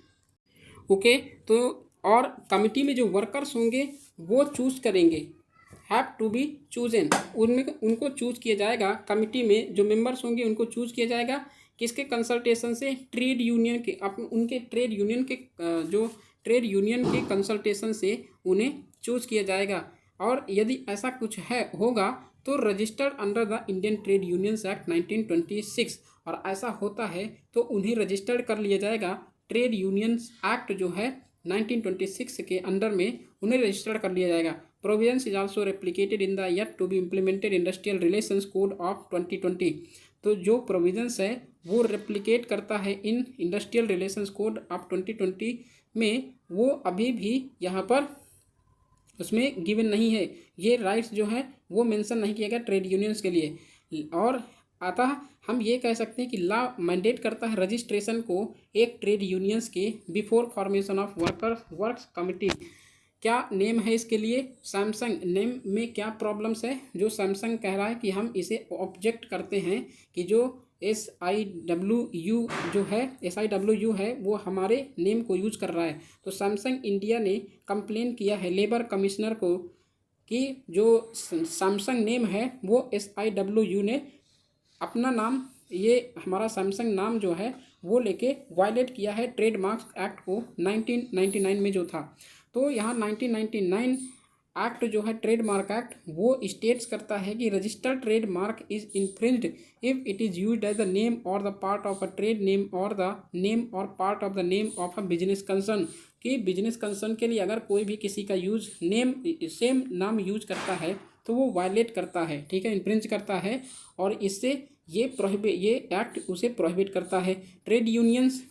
Okay, तो और कमिटी में जो वर्कर्स होंगे वो चूज करेंगे, हैव टू बी चूजन, उनमें उनको चूज किया जाएगा। कमिटी में जो मेंबर्स होंगे उनको चूज किया जाएगा किसके कंसल्टेशन से, ट्रेड यूनियन के, उनके ट्रेड यूनियन के जो ट्रेड यूनियन के कंसल्टेशन से उन्हें चूज किया जाएगा। और यदि ऐसा कुछ है होगा तो registered under the Indian trade unions act 1926, और ऐसा होता है तो उन्हें रजिस्टर्ड कर लिया जाएगा। ट्रेड यूनियंस एक्ट जो है 1926 के अंडर में उन्हें रजिस्टर्ड कर लिया जाएगा। Provisions is also replicated in the yet to be implemented industrial relations code of 2020। तो जो प्रोविजंस है वो रेप्लिकेट करता है in industrial relations code of 2020 में, वो अभी भी यहाँ पर उसमें गिवन नहीं है। ये राइट्स जो है वो मेंशन नहीं किया गया ट्रेड यूनियंस के लिए। और अतः हम ये कह सकते हैं कि लॉ मैंडेट करता है रजिस्ट्रेशन को एक ट्रेड यूनियंस के before formation of works committee. क्या नेम है इसके लिए? सैमसंग। नेम में क्या प्रॉब्लम्स है? जो सैमसंग कह रहा है कि हम इसे ऑब्जेक्ट करते हैं कि जो SIWU जो है SIWU है वो हमारे नेम को यूज कर रहा है। तो सैमसंग इंडिया ने कंप्लेन किया है लेबर कमिश्नर को कि जो सैमसंग नेम है वो SIWU ने अपना नाम, ये हमारा सैमसंग नाम जो है वो लेके वायलेट किया है ट्रेडमार्क्स एक्ट को 1999 में जो था। तो यहाँ 1999 एक्ट जो है ट्रेडमार्क एक्ट वो स्टेट्स करता है कि registered trademark is infringed if it is used as the name or the part of a trade name or the name or part of the name of a business concern. कि बिजनेस कंसर्न के लिए अगर कोई भी किसी का यूज नेम सेम नाम यूज करता है तो वो वायलेट करता है, ठीक है, इन्फ्रिंज करता है, और इससे ये एक्ट उसे प्रोहिबिट करता है। ट्रेड यूनियंस,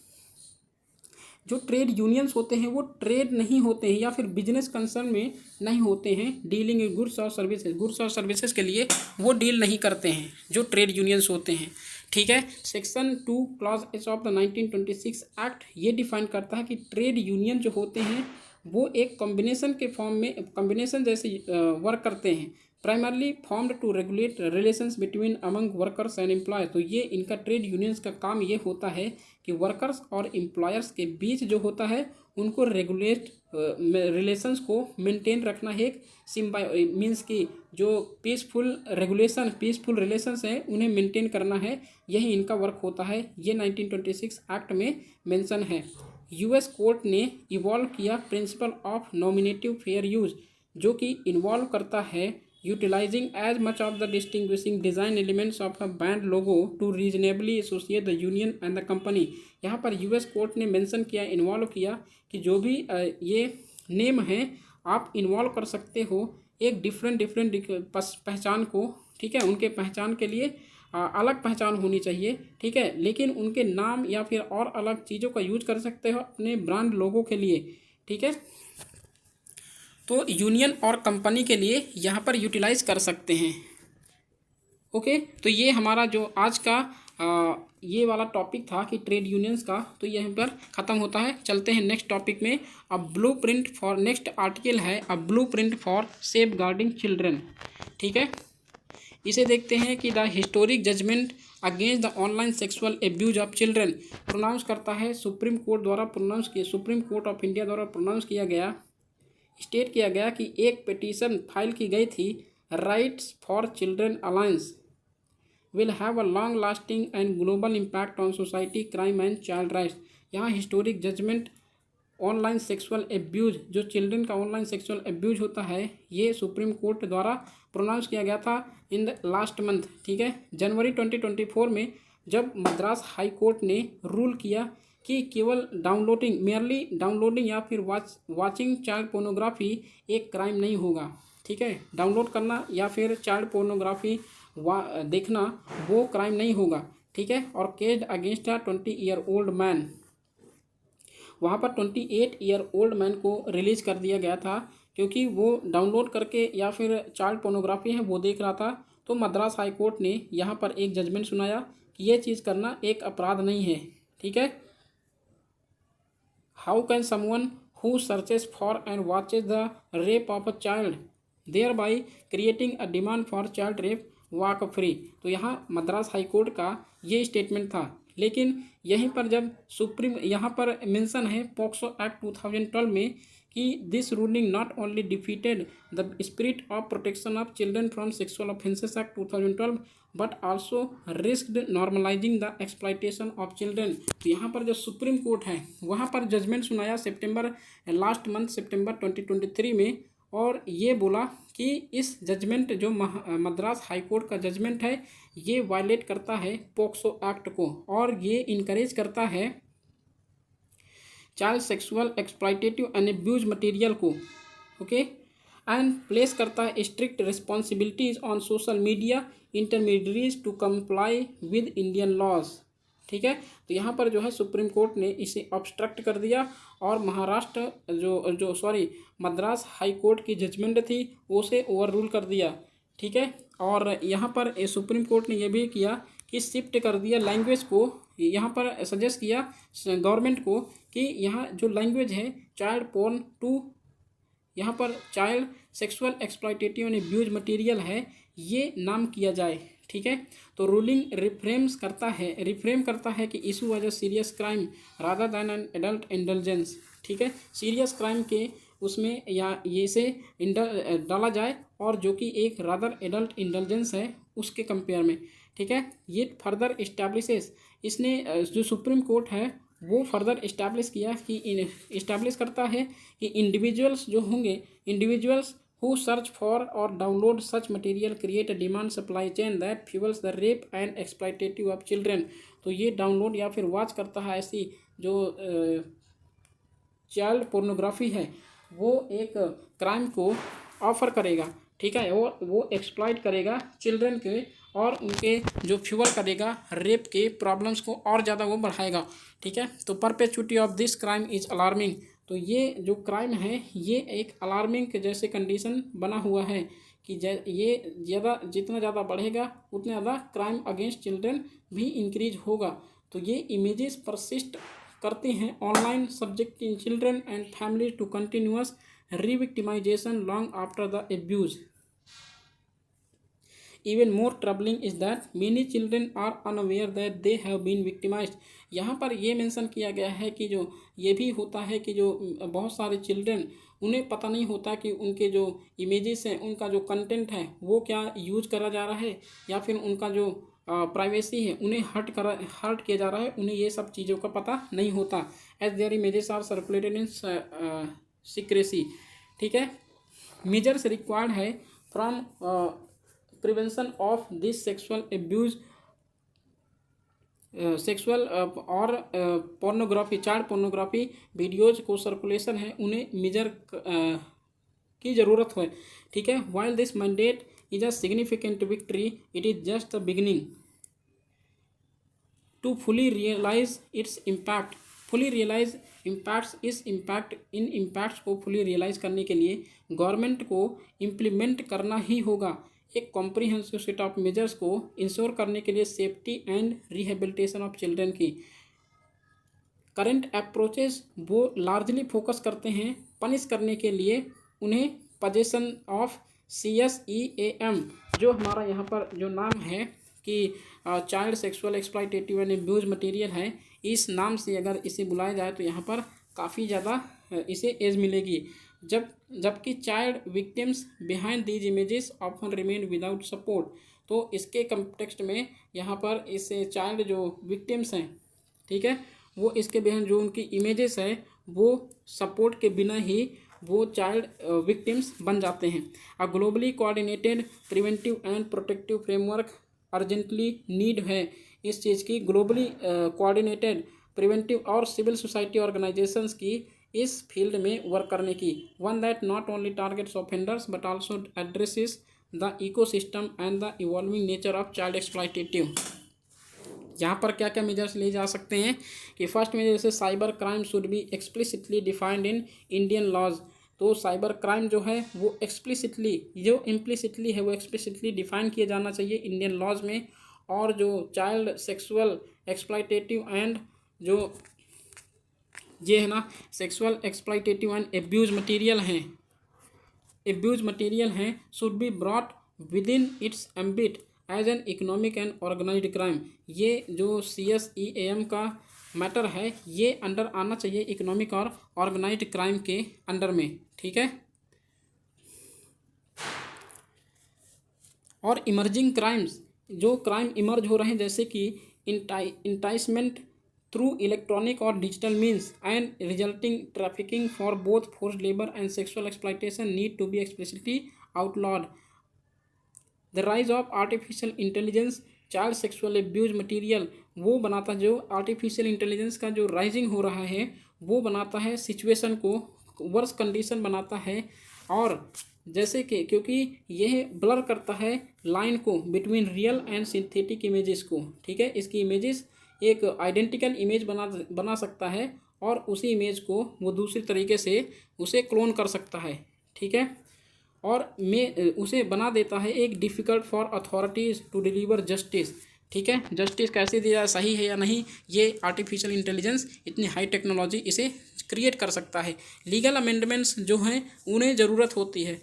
जो ट्रेड यूनियंस होते हैं वो ट्रेड नहीं होते हैं या फिर बिजनेस कंसर्न में नहीं होते हैं, डीलिंग इन गुड्स और सर्विसेज के लिए वो डील नहीं करते हैं जो ट्रेड यूनियंस होते हैं, ठीक है। Section 2 clause H of the 1926 act ये डिफाइन करता है कि ट्रेड यूनियन जो होते हैं वो एक कॉम्बिनेशन के फॉर्म में, कॉम्बिनेशन जैसे वर्क करते हैं, primarily formed to regulate relations between among workers and employers. तो ये इनका ट्रेड यूनियंस का काम ये होता है कि वर्कर्स और एम्प्लॉयर्स के बीच जो होता है उनको रेगुलेट रिलेशंस को मेंटेन रखना है, एक मीन्स कि जो पीसफुल रिलेशंस हैं उन्हें मेंटेन करना है, यही इनका वर्क होता है। ये 1926 एक्ट में मेंशन है। US कोर्ट ने इवॉल्व किया principle of nominative fair use, जो कि इन्वॉल्व करता है utilizing as much of the distinguishing design elements of a band logo to reasonably associate the union and the company। यहाँ पर US कोर्ट ने मेंशन किया, इन्वॉल्व किया कि जो भी ये नेम है आप इन्वॉल्व कर सकते हो एक डिफरेंट पहचान को, ठीक है, उनके पहचान के लिए अलग पहचान होनी चाहिए, ठीक है, लेकिन उनके नाम या फिर और अलग चीज़ों का यूज कर सकते हो अपने ब्रांड लोगों के लिए, ठीक है। तो यूनियन और कंपनी के लिए यहाँ पर यूटिलाइज कर सकते हैं। ओके, तो ये हमारा जो आज का ये वाला टॉपिक था कि ट्रेड यूनियंस का, तो यहीं पर ख़त्म होता है। चलते हैं नेक्स्ट टॉपिक में। अब ब्लूप्रिंट फॉर, नेक्स्ट आर्टिकल है a blueprint for safeguarding children, ठीक है। इसे देखते हैं कि the historic judgment against the online sexual abuse of children pronounce करता है सुप्रीम कोर्ट द्वारा प्रोनाउंस किया, सुप्रीम कोर्ट ऑफ इंडिया द्वारा प्रोनाउंस किया गया, स्टेट किया गया कि एक पिटीशन फाइल की गई थी, rights for children alliance will have a long lasting and global impact on society, crime and child rights. यहाँ historic judgment online sexual abuse, जो चिल्ड्रन का ऑनलाइन सेक्सुअल एब्यूज होता है, ये सुप्रीम कोर्ट द्वारा प्रोनाउंस किया गया था इन द लास्ट मंथ, ठीक है, जनवरी 2024 में, जब मद्रास हाई कोर्ट ने रूल किया कि केवल डाउनलोडिंग, मेयरली डाउनलोडिंग या फिर वाचिंग चाइल्ड पोर्नोग्राफी एक क्राइम नहीं होगा, ठीक है, डाउनलोड करना या फिर चाइल्ड पोर्नोग्राफी देखना वो क्राइम नहीं होगा, ठीक है। और केस्ड अगेंस्ट अ 20-year-old मैन, वहाँ पर 28-year-old मैन को रिलीज कर दिया गया था क्योंकि वो डाउनलोड करके या फिर चाइल्ड पोर्नोग्राफी है वो देख रहा था। तो मद्रास हाई कोर्ट ने यहाँ पर एक जजमेंट सुनाया कि ये चीज़ करना एक अपराध नहीं है, ठीक है। How can someone who searches for and watches the rape of a child thereby creating a demand for child rape walk free. तो यहाँ मद्रास हाई कोर्ट का ये स्टेटमेंट था, लेकिन यहीं पर जब सुप्रीम, यहाँ पर मेंशन है पॉक्सो एक्ट 2012 में कि this ruling not only defeated the spirit of protection of children from sexual offences act 2012 but also risked normalising the exploitation of children. तो यहाँ पर जो सुप्रीम कोर्ट है वहाँ पर जजमेंट सुनाया लास्ट मंथ सितंबर 2023 में, और ये बोला कि इस जजमेंट जो मद्रास हाई कोर्ट का जजमेंट है ये वायलेट करता है पोक्सो एक्ट को, और ये इनकरेज करता है child sexual exploitative and abuse material को, ओके, एंड प्लेस करता है strict responsibilities on social media intermediaries to comply with Indian laws. ठीक है, तो यहाँ पर जो है सुप्रीम कोर्ट ने इसे ऑब्स्ट्रक्ट कर दिया और महाराष्ट्र मद्रास हाई कोर्ट की जजमेंट थी उसे ओवर रूल कर दिया। ठीक है, और यहाँ पर सुप्रीम कोर्ट ने यह भी किया कि शिफ्ट कर दिया लैंग्वेज को, यहाँ पर सजेस्ट किया गवर्नमेंट को कि यहाँ जो लैंग्वेज है चाइल्ड पोर्न टू, यहाँ पर child sexual exploitative and abuse material है, ये नाम किया जाए। ठीक है, तो रूलिंग रिफ्रेम करता है कि issue as a serious crime rather than an adult indulgence. ठीक है, सीरियस क्राइम के उसमें या ये से डाला जाए और जो कि एक रादर एडल्ट इंडल्जेंस है उसके कंपेयर में। ठीक है, ये फर्दर इस्टेब्लिशेस, इसने जो सुप्रीम कोर्ट है वो फर्दर इस्टेब्लिश करता है कि इंडिविजुअल्स जो होंगे, individuals who search for or download such material create a demand supply chain that fuels the rape and exploitative of children। तो ये डाउनलोड या फिर वॉच करता है ऐसी जो चाइल्ड पोर्नोग्राफी है वो एक क्राइम को ऑफर करेगा। ठीक है, और वो एक्सप्लॉइट करेगा चिल्ड्रन के और उनके जो फ्यूल करेगा रेप के प्रॉब्लम्स को और ज़्यादा वो बढ़ाएगा। ठीक है, तो perpetuity of this crime is alarming. तो ये जो क्राइम है ये एक अलार्मिंग के जैसे कंडीशन बना हुआ है कि ये जितना ज़्यादा बढ़ेगा उतना ज़्यादा क्राइम अगेंस्ट चिल्ड्रन भी इंक्रीज होगा। तो ये इमेजेस परसिस्ट करते हैं online, subjecting children and families to continuous revictimisation long after the abuse. Even more troubling is that many children are unaware that they have been victimized। यहाँ पर ये मेंशन किया गया है कि जो ये भी होता है कि जो बहुत सारे चिल्ड्रन उन्हें पता नहीं होता कि उनके जो इमेजेस हैं उनका जो कंटेंट है वो क्या यूज करा जा रहा है या फिर उनका जो प्राइवेसी है उन्हें हर्ट किया जा रहा है, उन्हें ये सब चीज़ों का पता नहीं होता। As their images are circulated in secrecy. ठीक है, मेजर्स रिक्वायर्ड है from prevention of this sexual abuse और पोर्नोग्राफी, चाइल्ड पोर्नोग्राफी वीडियोज को सर्कुलेशन है उन्हें मेजर की ज़रूरत है। ठीक है, while this mandate is a significant victory it is just the beginning to fully realise its impact. इस इम्पैक्ट्स को फुली रियलाइज करने के लिए गवर्नमेंट को इम्प्लीमेंट करना ही होगा एक कॉम्प्रिहेंसिव सेट ऑफ मेजर्स को इंश्योर करने के लिए safety and rehabilitation of children की। करंट अप्रोचेस वो लार्जली फोकस करते हैं पनिश करने के लिए उन्हें पोजेशन ऑफ CSEAM, जो हमारा यहाँ पर जो नाम है कि child sexual exploitative and abuse material है, इस नाम से अगर इसे बुलाया जाए तो यहाँ पर काफ़ी ज़्यादा इसे एज मिलेगी। जबकि child victims behind these images often remain without support. तो इसके कंटेक्स्ट में यहाँ पर इस चाइल्ड जो विक्टिम्स हैं, ठीक है, वो इसके बिहाइंड जो उनकी इमेजेस है वो सपोर्ट के बिना ही वो चाइल्ड विक्टिम्स बन जाते हैं। अ globally coordinated preventive and protective framework urgently need है इस चीज़ की, ग्लोबली कोऑर्डिनेटेड प्रिवेंटिव और सिविल सोसाइटी ऑर्गेनाइजेशंस की इस फील्ड में वर्क करने की। One that not only targets offenders but also addresses the ecosystem and the evolving nature of child exploitative. यहाँ पर क्या क्या मेजर्स लिए जा सकते हैं कि फर्स्ट मेजर जैसे cyber crime should be explicitly defined in Indian laws. तो साइबर क्राइम जो है वो एक्सप्लिसिटली, जो इम्प्लिसिटली है वो एक्सप्लिसिटली डिफाइन किया जाना चाहिए इंडियन लॉज में। और जो चाइल्ड सेक्सुअल एक्सप्लॉयटेटिव एंड जो ये है ना sexual exploitative and abuse material हैं should be brought within its ambit as an economic and organised crime. ये जो CSEAM का मैटर है ये अंडर आना चाहिए इकोनॉमिक और ऑर्गेनाइज्ड क्राइम के अंडर में, ठीक है। और इमर्जिंग क्राइम्स, जो क्राइम इमर्ज हो रहे हैं जैसे कि इंटाइसमेंट थ्रू इलेक्ट्रॉनिक और digital means and resulting trafficking for both forced labour and sexual exploitation need to be explicitly outlawed. The rise of artificial intelligence child sexual abuse material, वो बनाता, जो आर्टिफिशियल इंटेलिजेंस का जो राइजिंग हो रहा है वो बनाता है सिचुएशन को वर्स कंडीशन बनाता है। और जैसे कि क्योंकि यह ब्लर करता है लाइन को between real and synthetic images को, ठीक है। इसकी इमेजेस एक आइडेंटिकल इमेज बना सकता है और उसी इमेज को वो दूसरी तरीके से उसे क्लोन कर सकता है, ठीक है। और उसे बना देता है एक difficult for authorities to deliver justice, ठीक है। जस्टिस कैसे दिया, सही है या नहीं, ये आर्टिफिशियल इंटेलिजेंस इतनी हाई टेक्नोलॉजी इसे क्रिएट कर सकता है। लीगल अमेंडमेंट्स जो हैं उन्हें ज़रूरत होती है,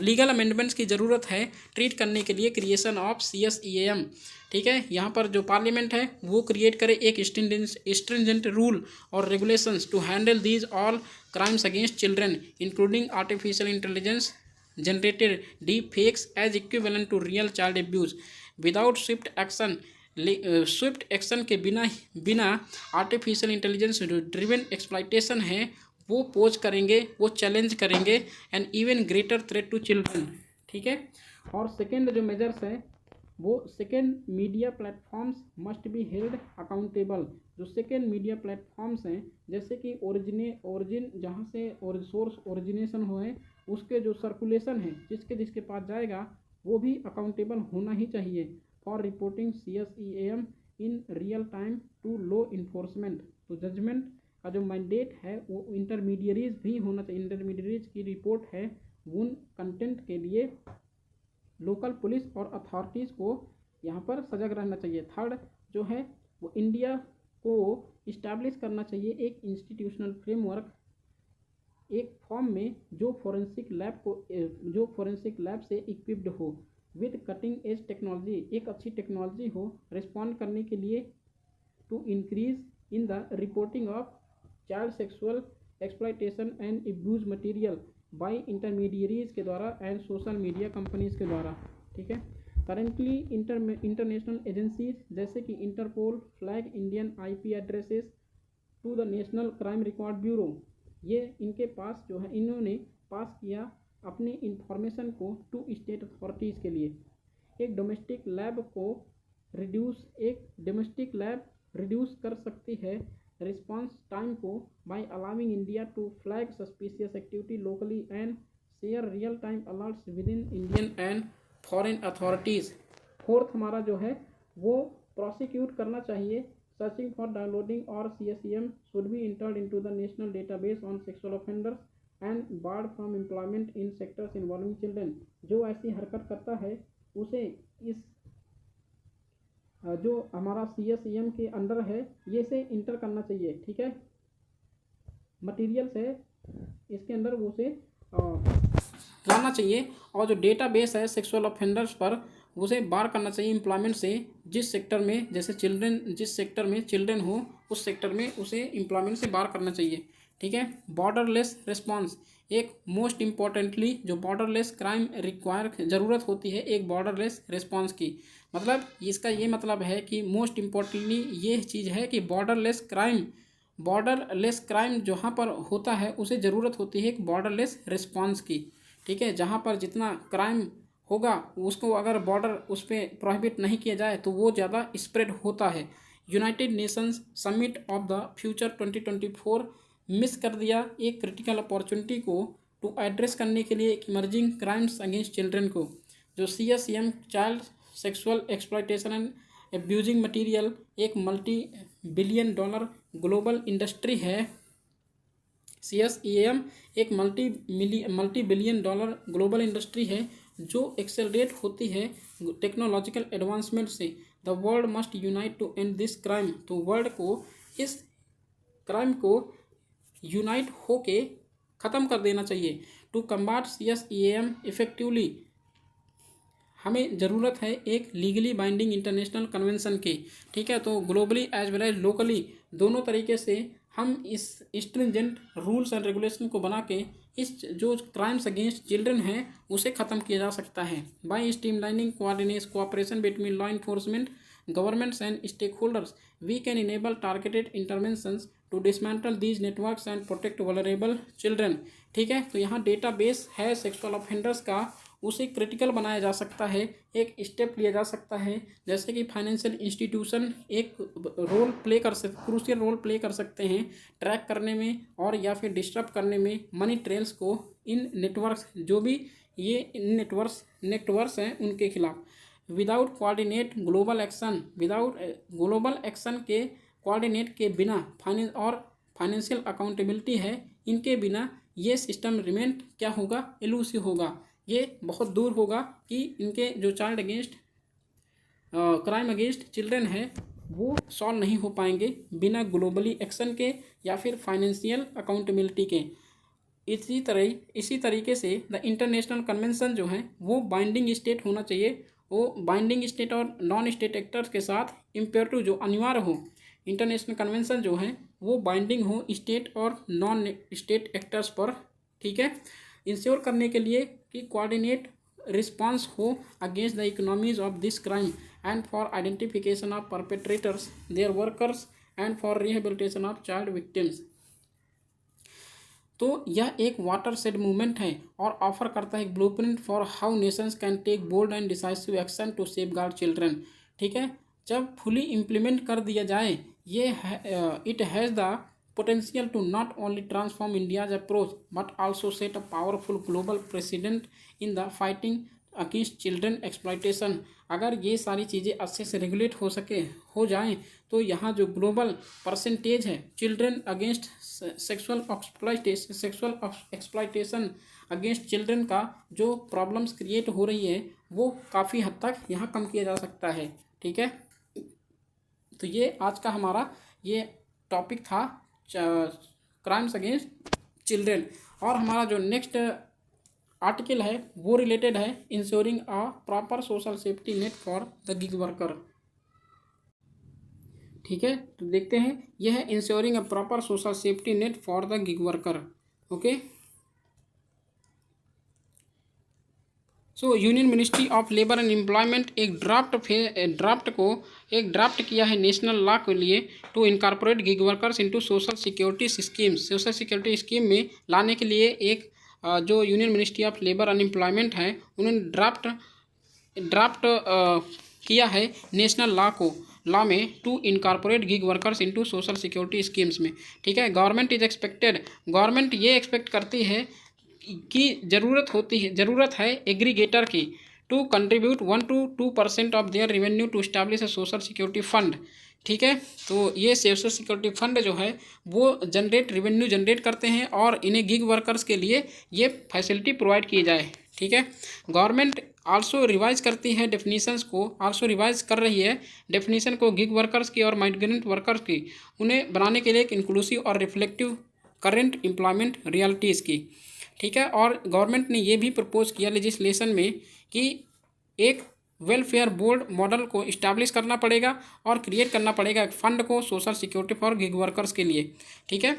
लीगल अमेंडमेंट्स की ज़रूरत है ट्रीट करने के लिए क्रिएशन ऑफ CSEAM, ठीक है। यहाँ पर जो पार्लियामेंट है वो क्रिएट करे एक स्ट्रिंजेंट रूल और regulations to handle these all crimes against children including artificial intelligence generated deep fakes as equivalent to real child abuse without swift action के बिना आर्टिफिशियल इंटेलिजेंस ड्रिवन एक्सप्लॉयटेशन है वो पोज करेंगे, वो चैलेंज करेंगे and even greater threat to children, ठीक है। और सेकेंड जो मेजर्स है वो second media platforms must be held accountable. जो सेकेंड मीडिया प्लेटफॉर्म्स हैं जैसे कि ओरिजिन जहाँ से सोर्स ओरिजिनेशन हो है उसके जो सर्कुलेशन है जिसके पास जाएगा वो भी अकाउंटेबल होना ही चाहिए for reporting CSEAM in real time to law enforcement. तो जजमेंट का जो मैंडेट है वो इंटरमीडियरीज भी होना चाहिए, इंटरमीडियरीज की रिपोर्ट है उन कंटेंट के लिए लोकल पुलिस और अथॉरिटीज़ को यहाँ पर सजग रहना चाहिए। थर्ड जो है वो इंडिया को इस्टेब्लिश करना चाहिए एक इंस्टीट्यूशनल फ्रेमवर्क, एक फॉर्म में जो फोरेंसिक लैब से इक्विप्ड हो विद कटिंग एज टेक्नोलॉजी, एक अच्छी टेक्नोलॉजी हो रिस्पॉन्ड करने के लिए to increase in the reporting of child sexual exploitation and abuse material by intermediaries के द्वारा एंड सोशल मीडिया कंपनीज के द्वारा, ठीक है। करेंटली इंटरनेशनल एजेंसीज जैसे कि Interpol flag Indian IP addresses to the national crime record bureau, ये इनके पास जो है इन्होंने पास किया अपनी इंफॉर्मेशन को टू स्टेट अथॉरिटीज़ के लिए। एक डोमेस्टिक लैब रिड्यूस कर सकती है रिस्पांस टाइम को by allowing India to flag suspicious activity locally and share real time alerts with in Indian and foreign authorities. Fourth हमारा जो है वो प्रोसिक्यूट करना चाहिए सर्चिंग फॉर डाउनलोडिंग और CSEM should be entered into the national database on sexual offenders and barred from employment in sectors involving children. जो ऐसी हरकत करता है उसे इस जो हमारा CSEM के अंडर है ये से इंटर करना चाहिए, ठीक है। मटेरियल्स है इसके अंदर वो से लाना चाहिए और जो डेटाबेस है सेक्सुअल ऑफेंडर्स पर उसे बार करना चाहिए एम्प्लॉयमेंट से, जिस सेक्टर में चिल्ड्रन हो उस सेक्टर में उसे एम्प्लॉयमेंट से बार करना चाहिए, ठीक है। बॉर्डरलेस रिस्पांस, एक मोस्ट इम्पॉर्टेंटली जो बॉर्डरलेस क्राइम रिक्वायर ज़रूरत होती है एक बॉर्डरलेस रिस्पांस की, मतलब इसका ये मतलब है कि मोस्ट इम्पॉर्टेंटली ये चीज़ है कि बॉर्डरलेस क्राइम जहाँ पर होता है उसे ज़रूरत होती है एक बॉर्डरलेस रिस्पांस की, ठीक है। जहाँ पर जितना क्राइम होगा उसको अगर बॉर्डर उस पर प्रोहिबिट नहीं किया जाए तो वो ज़्यादा स्प्रेड होता है। United Nations summit of the future 2024 miss कर दिया एक क्रिटिकल अपॉर्चुनिटी को टू एड्रेस करने के लिए इमर्जिंग क्राइम्स अगेंस्ट चिल्ड्रन को। जो CSEM child sexual exploitation and abusing material एक $multi-billion ग्लोबल इंडस्ट्री है। CSEAM एक $multi-billion ग्लोबल इंडस्ट्री है जो एक्सेलरेट होती है टेक्नोलॉजिकल एडवांसमेंट से। The world must unite to end this crime, तो वर्ल्ड को इस क्राइम को यूनाइट होके ख़त्म कर देना चाहिए। टू कम्बाट CSEAM इफेक्टिवली हमें ज़रूरत है एक लीगली बाइंडिंग इंटरनेशनल कन्वेंशन की, ठीक है। तो globally as well as locally दोनों तरीके से हम इस स्ट्रिंजेंट रूल्स एंड रेगुलेशन को बना के इस जो क्राइम्स अगेंस्ट चिल्ड्रन हैं उसे ख़त्म किया जा सकता है by streamlining cooperation between law enforcement governments and stakeholders we can enable targeted interventions to dismantle these networks and protect vulnerable children, ठीक है। तो यहाँ डेटाबेस है सेक्सुअल ऑफेंडर्स का, उसे क्रिटिकल बनाया जा सकता है, एक स्टेप लिया जा सकता है, जैसे कि फाइनेंशियल इंस्टीट्यूशन एक रोल प्ले कर सकते, क्रूशियल रोल प्ले कर सकते हैं ट्रैक करने में और या फिर डिस्टर्ब करने में मनी ट्रेल्स को। इन नेटवर्क्स जो भी ये नेटवर्क्स हैं उनके खिलाफ without coordinate global action, without global action के कोऑर्डिनेट के बिना फाइनेंशियल अकाउंटेबिलिटी है, इनके बिना ये सिस्टम रिमेन क्या होगा, एलूसिव होगा, ये बहुत दूर होगा कि इनके जो child against crime against children है वो सॉल्व नहीं हो पाएंगे बिना ग्लोबली एक्शन के या फिर फाइनेंशियल अकाउंटेबिलिटी के। इसी तरीके से द इंटरनेशनल कन्वेंशन जो है वो बाइंडिंग स्टेट होना चाहिए, वो बाइंडिंग स्टेट और नॉन स्टेट एक्टर्स के साथ इम्पेरेटिव जो अनिवार्य हो, इंटरनेशनल कन्वेंशन जो है वो बाइंडिंग हो स्टेट और नॉन स्टेट एक्टर्स पर, ठीक है। इंश्योर करने के लिए कि कोऑर्डिनेट रिस्पांस हो against the economies of this crime and for identification of perpetrators their workers and for rehabilitation of child victims. तो यह एक वाटर शेड मूवमेंट है और ऑफर करता है एक blueprint for how nations can take bold and decisive action to safeguard children, ठीक है। जब फुली इम्प्लीमेंट कर दिया जाए ये it has the potential to not only transform India's approach but also set a powerful global precedent in the fighting against children exploitation। अगर ये सारी चीज़ें अच्छे से रेगुलेट हो जाएं तो यहाँ जो ग्लोबल परसेंटेज है children against sexual exploitation against children का जो प्रॉब्लम्स क्रिएट हो रही है वो काफ़ी हद तक यहाँ कम किया जा सकता है, ठीक है। तो ये आज का हमारा ये टॉपिक था क्राइम्स अगेंस्ट चिल्ड्रन, और हमारा जो नेक्स्ट आर्टिकल है वो रिलेटेड है ensuring a proper social safety net for the gig worker, ठीक है। तो देखते हैं यह है ensuring a proper social safety net for the gig worker, okay. So union ministry of labour and employment एक ड्राफ्ट किया है नेशनल लॉ के लिए to incorporate gig workers into social security schemes, social security scheme में लाने के लिए एक जो union ministry of labour and employment है उन्होंने ड्राफ्ट किया है नेशनल लॉ में to incorporate gig workers into social security schemes में, ठीक है। गवर्नमेंट ये एक्सपेक्ट करती है की ज़रूरत है एग्रीगेटर की to contribute 1 to 2% of their revenue to establish a social security fund, ठीक है। तो ये सोशल सिक्योरिटी फंड जो है वो रेवेन्यू जनरेट करते हैं और इन्हें गिग वर्कर्स के लिए ये फैसिलिटी प्रोवाइड की जाए, ठीक है। गवर्नमेंट आल्सो रिवाइज कर रही है डेफिनीशन को गिग वर्कर्स की और माइग्रेंट वर्कर्स की, उन्हें बनाने के लिए एक इंक्लूसिव और रिफ्लेक्टिव करेंट एम्प्लॉयमेंट रियलिटीज़ की, ठीक है। और गवर्नमेंट ने ये भी प्रपोज किया लेजिस्लेशन में कि एक वेलफेयर बोर्ड मॉडल को इस्टेब्लिश करना पड़ेगा और क्रिएट करना पड़ेगा एक फंड को social security for gig workers के लिए, ठीक है।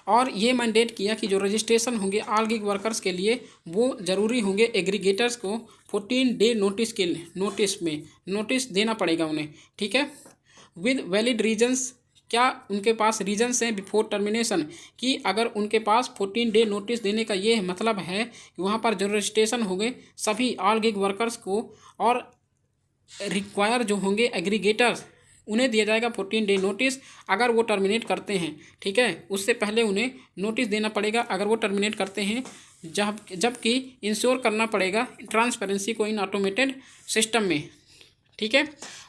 और ये मैंडेट किया कि जो रजिस्ट्रेशन होंगे ऑल गिग वर्कर्स के लिए वो ज़रूरी होंगे, एग्रीगेटर्स को 14 डे नोटिस देना पड़ेगा उन्हें, ठीक है, विद वैलिड रीजन्स। क्या उनके पास रीजन्स हैं बिफोर टर्मिनेशन, कि अगर उनके पास 14 डे नोटिस देने का ये मतलब है कि वहाँ पर जो रजिस्ट्रेशन होंगे सभी ऑल गिग वर्कर्स को और रिक्वायर जो होंगे एग्रीगेटर्स उन्हें दिया जाएगा 14 डे नोटिस अगर वो टर्मिनेट करते हैं, ठीक है। उससे पहले उन्हें नोटिस देना पड़ेगा अगर वो टर्मिनेट करते हैं, जबकि इंश्योर करना पड़ेगा ट्रांसपेरेंसी को इन ऑटोमेटेड सिस्टम में, ठीक है।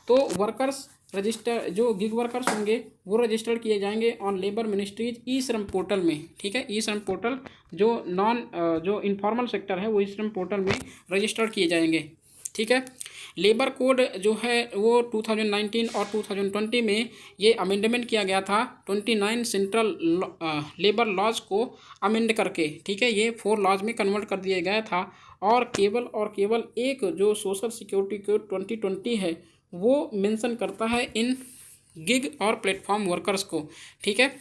तो वर्कर्स रजिस्टर जो गिग वर्कर्स होंगे वो रजिस्टर्ड किए जाएंगे ऑन लेबर मिनिस्ट्रीज ई श्रम पोर्टल में, ठीक है। ई श्रम पोर्टल जो इनफॉर्मल सेक्टर है वो ई श्रम पोर्टल में रजिस्टर्ड किए जाएंगे, ठीक है। लेबर कोड जो है वो 2019 और 2020 में ये अमेंडमेंट किया गया था 29 सेंट्रल लेबर लॉज को अमेंड करके, ठीक है। ये 4 लॉज में कन्वर्ट कर दिया गया था और केवल एक जो सोशल सिक्योरिटी कोड 2020 है वो मेंशन करता है इन गिग और प्लेटफॉर्म वर्कर्स को, ठीक है।